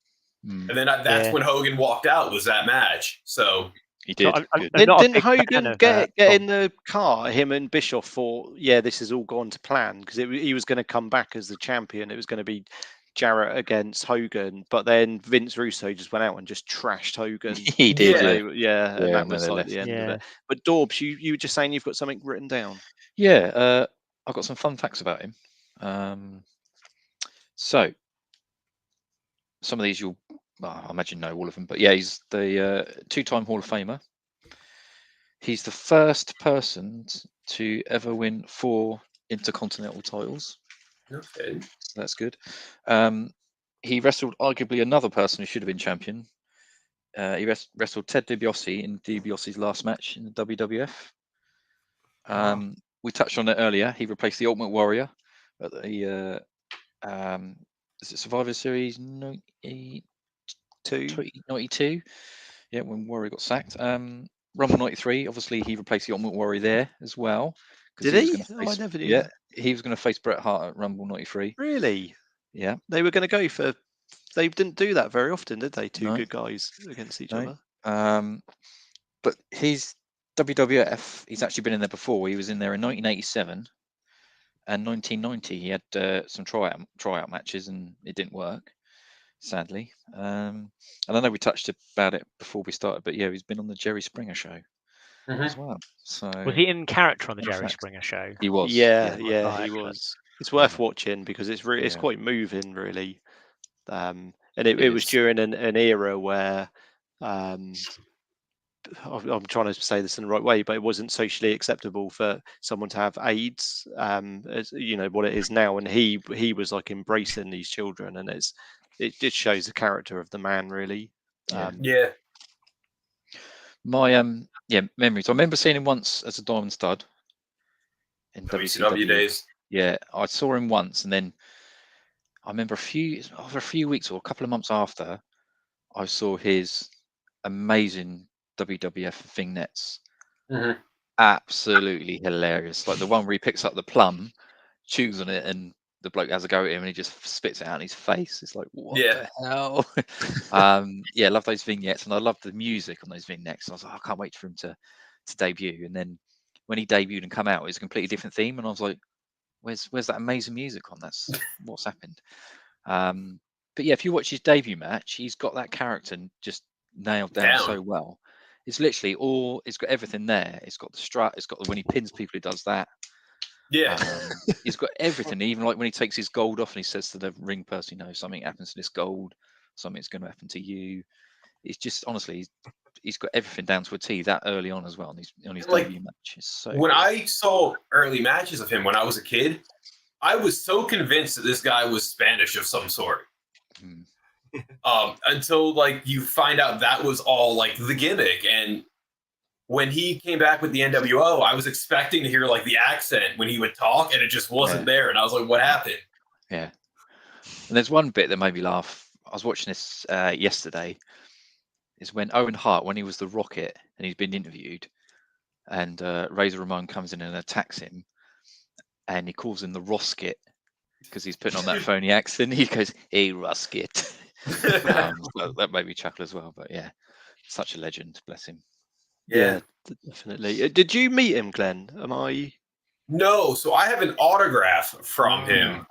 then that's when Hogan walked out, was that match. So he did. Didn't Hogan get in the car? Him and Bischoff thought, yeah, this has all gone to plan because he was going to come back as the champion. It was going to be Jarrett against Hogan, but then Vince Russo just went out and just trashed Hogan. He did, and that was like the end of it. But Dorbs, you were just saying you've got something written down. Yeah, I've got some fun facts about him. So some of these I imagine know all of them, but yeah, he's the two-time Hall of Famer. He's the first person to ever win 4 Intercontinental titles. Okay. So that's good. He wrestled arguably another person who should have been champion. He wrestled Ted DiBiase in DiBiase's last match in the WWF. We touched on it earlier. He replaced the Ultimate Warrior at the is it Survivor Series 92? Yeah, when Warrior got sacked. Rumble 93, obviously he replaced the Ultimate Warrior there as well. Did he? I never knew that. He was going to face Bret Hart at Rumble 93. Really? Yeah. They were going to go for. They didn't do that very often, did they? Two good guys against each other. But his WWF, he's actually been in there before. He was in there in 1987 and 1990. He had some tryout matches and it didn't work, sadly. And I know we touched about it before we started, but yeah, he's been on the Jerry Springer show as well. So was he in character on the Jerry Springer show? He was. Yeah, he was. It's worth watching because it's really, it's quite moving, really. And it was during an era where I'm trying to say this in the right way, but it wasn't socially acceptable for someone to have AIDS, as you know what it is now. And he was like embracing these children, and it just shows the character of the man, really. My memories. I remember seeing him once as a Diamond Stud in WCW days. Yeah, I saw him once, and then I remember over a few weeks or a couple of months after, I saw his amazing WWF vignettes. Absolutely hilarious. Like the one where he picks up the plum, chews on it, and the bloke has a go at him and he just spits it out in his face. It's like, what the hell? I love those vignettes, and I love the music on those vignettes. I was like, I can't wait for him to debut. And then when he debuted and come out, it was a completely different theme, and I was like, where's that amazing music on? That's what's happened. But yeah, if you watch his debut match, he's got that character just nailed down so well. It's literally it's got everything there. It's got the strut, it's got when he pins people, he does that. He's got everything, even like when he takes his gold off and he says to the ring person, something happens to this gold, something's going to happen to you. It's just, honestly, he's got everything down to a T that early on as well on his debut match. It's so when I saw early matches of him when I was a kid, I was so convinced that this guy was Spanish of some sort. Until like you find out that was all like the gimmick. And when he came back with the NWO, I was expecting to hear like the accent when he would talk, and it just wasn't there. And I was like, what happened? Yeah. And there's one bit that made me laugh. I was watching this yesterday. Is when Owen Hart, when he was the Rocket and he's been interviewed, and Razor Ramon comes in and attacks him, and he calls him the Rosket because he's putting on that phony accent. He goes, "Hey, Rosket." So that made me chuckle as well. But yeah, such a legend, bless him. Yeah, definitely. Did you meet him, Glenn? Am I? No, so I have an autograph from him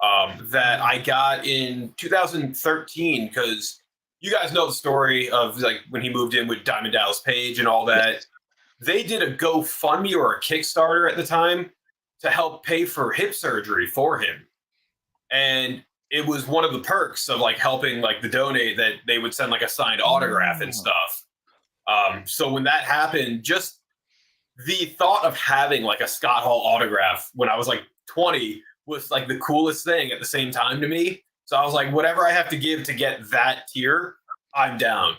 that I got in 2013 because you guys know the story of like when he moved in with Diamond Dallas Page and all that. Yes. They did a GoFundMe or a Kickstarter at the time to help pay for hip surgery for him. And it was one of the perks of like helping like the donate that they would send like a signed autograph and stuff. So when that happened, just the thought of having like a Scott Hall autograph when I was like 20 was like the coolest thing at the same time to me. So I was like, whatever I have to give to get that tier, I'm down.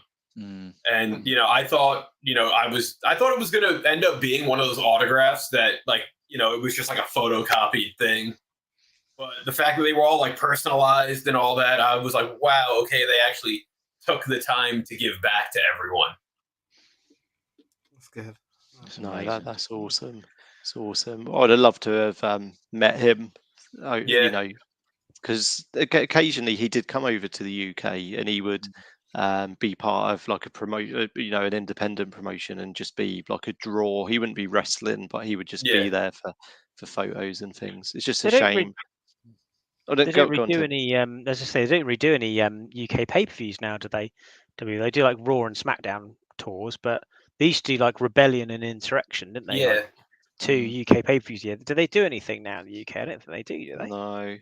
And you know, I thought it was going to end up being one of those autographs that like, you know, it was just like a photocopied thing. But the fact that they were all like personalized and all that, I was like, wow, okay, they actually took the time to give back to everyone. That's good. No, that's awesome. It's awesome. I'd have loved to have met him. You know, because occasionally he did come over to the UK and he would be part of like a you know, an independent promotion and just be like a draw. He wouldn't be wrestling, but he would just be there for photos and things. It's just a shame. They don't redo any. As I say, they don't redo any UK pay-per-views now, do they? They do like Raw and SmackDown tours, but they used to do like Rebellion and Insurrection, didn't they? Yeah. Like 2 UK pay-per-views. Yeah. Do they do anything now in the UK? I don't think they do they? No.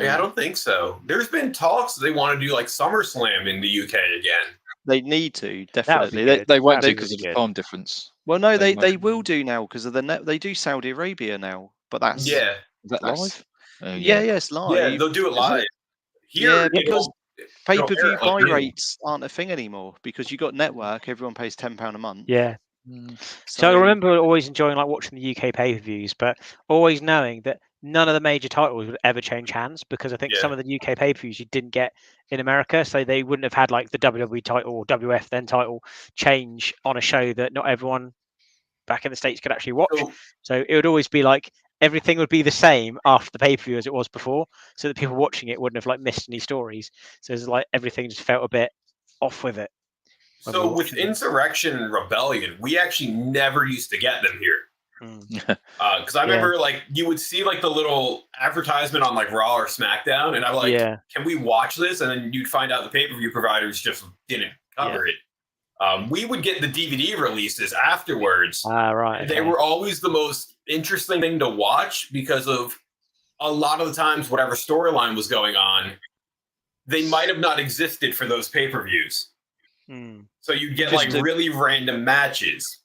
Yeah, I don't think so. There's been talks that they want to do like SummerSlam in the UK again. They need to, definitely. They won't do because of the time difference. Well, no, they will do now because of the they do Saudi Arabia now, but that's is that live? Yeah, it's live. Yeah, they'll do it live. Here, because pay-per-view buy rates aren't a thing anymore because you got network. Everyone pays £10 a month. Yeah. So I remember always enjoying like watching the UK pay-per-views, but always knowing that none of the major titles would ever change hands because I think some of the UK pay-per-views you didn't get in America, so they wouldn't have had like the WWE title or WF then title change on a show that not everyone back in the States could actually watch. So it would always be like everything would be the same after the pay-per-view as it was before, so that people watching it wouldn't have like missed any stories. So it's like everything just felt a bit off with it. So with Insurrection and Rebellion, we actually never used to get them here. Because I remember like you would see like the little advertisement on like Raw or SmackDown, and I'm like, can we watch this? And then you'd find out the pay-per-view providers just didn't cover it. We would get the DVD releases afterwards. Right. They were always the most interesting thing to watch because of a lot of the times whatever storyline was going on, they might have not existed for those pay-per-views. So you get just like really random matches.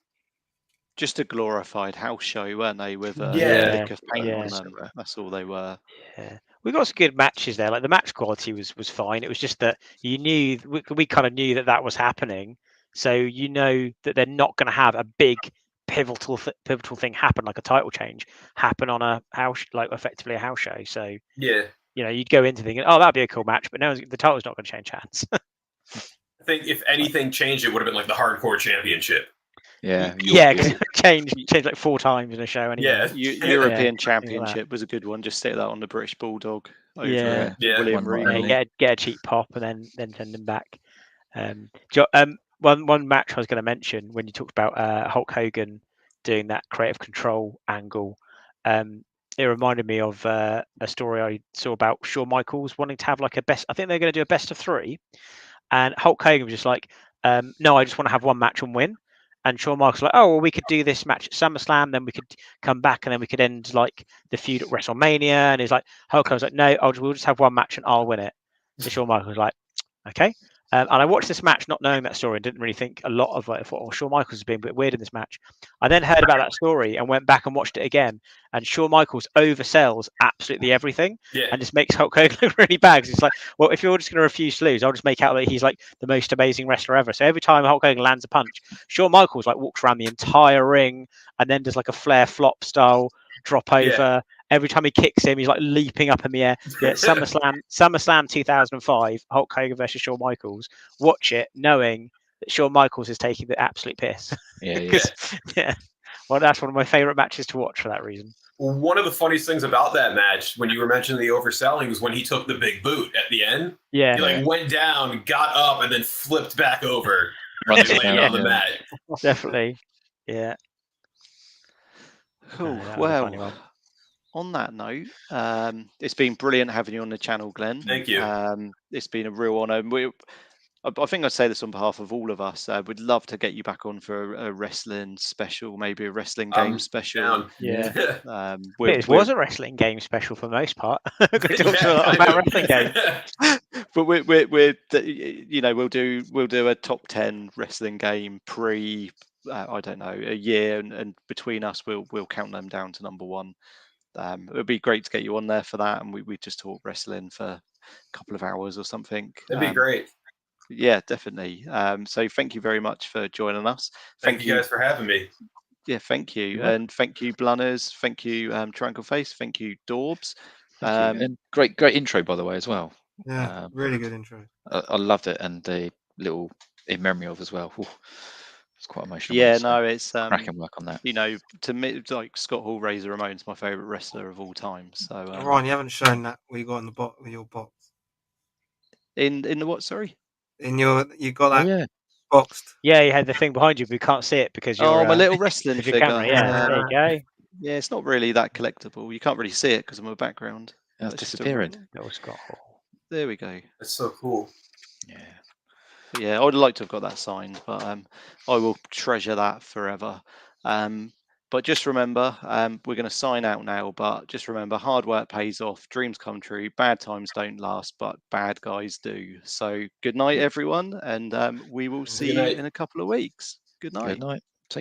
Just a glorified house show, weren't they? With lick of paint on them. That's all they were. Yeah, we got some good matches there. Like the match quality was fine. It was just that you knew we kind of knew that was happening. So you know that they're not going to have a big pivotal thing happen, like a title change happen on a house, like effectively a house show. So you know, you'd go into thinking, oh, that'd be a cool match, but no, the title's not going to change hands. I think if anything changed, it would have been like the Hardcore Championship. Yeah, because it changed like 4 times in a show. Anyway. Yeah, European Championship was a good one. Just stick that on the British Bulldog. Over William Regal. Get a cheap pop and then send them back. One match I was going to mention when you talked about Hulk Hogan doing that creative control angle. It reminded me of a story I saw about Shawn Michaels wanting to have like a best. I think they're going to do a best of 3, and Hulk Hogan was just like, "No, I just want to have one match and win." And Shawn Michaels was like, "Oh, well, we could do this match at SummerSlam, then we could come back, and then we could end like the feud at WrestleMania." And he's like, Hulk Hogan was like, "No, we'll just have one match and I'll win it." So Shawn Michaels was like, "Okay." And I watched this match not knowing that story and didn't really think a lot of it. I thought, Shawn Michaels has been a bit weird in this match. I then heard about that story and went back and watched it again. And Shawn Michaels oversells absolutely everything and just makes Hulk Hogan look really bad. He's like, well, if you're just going to refuse to lose, I'll just make out that he's like the most amazing wrestler ever. So every time Hulk Hogan lands a punch, Shawn Michaels like walks around the entire ring and then does like a flare flop style drop over. Yeah. Every time he kicks him, he's like leaping up in the air. Yeah, SummerSlam 2005, Hulk Hogan versus Shawn Michaels. Watch it, knowing that Shawn Michaels is taking the absolute piss. Yeah. Well, that's one of my favorite matches to watch for that reason. Well, one of the funniest things about that match, when you were mentioning the overselling, was when he took the big boot at the end. Yeah. He like went down, got up, and then flipped back over. Runs laying about, on the yeah. mat. Definitely. Yeah. Cool. that was a funny Well, one. on that note, it's been brilliant having you on the channel, Glenn. Thank you. It's been a real honour. I think I say this on behalf of all of us. We'd love to get you back on for a wrestling special, maybe a wrestling game special. Down. Yeah. It was a wrestling game special for the most part. About wrestling games. But we're you know, we'll do a top 10 wrestling game pre I don't know, a year, and between us we'll count them down to number one. It would be great to get you on there for that, and we just talk wrestling for a couple of hours or something. That'd be great. Yeah, definitely. So thank you very much for joining us. Thank you guys for having me. Yeah, thank you. And thank you, Blunners. Thank you, Triangle Face. Thank you, Dorbs. And great intro, by the way, as well. Yeah, really good intro. I loved it, and the little in memory of as well. Ooh, it's quite emotional. Yeah, no, it's cracking work on that. You know, to me, like Scott Hall, Razor Ramon's my favourite wrestler of all time. So Ryan, you haven't shown that what you got in the box with your box. In the what? Sorry. You got that boxed. Yeah, you had the thing behind you, but you can't see it because you're. My little wrestling figure. Camera, yeah, there you go. Yeah, it's not really that collectible. You can't really see it because of my background. It's disappearing. There we go. That's so cool. Yeah, I would like to have got that signed, but I will treasure that forever. But just remember, we're going to sign out now. But just remember, hard work pays off, dreams come true, bad times don't last, but bad guys do. So good night, everyone, and we will see you in a couple of weeks. Good night. Good night.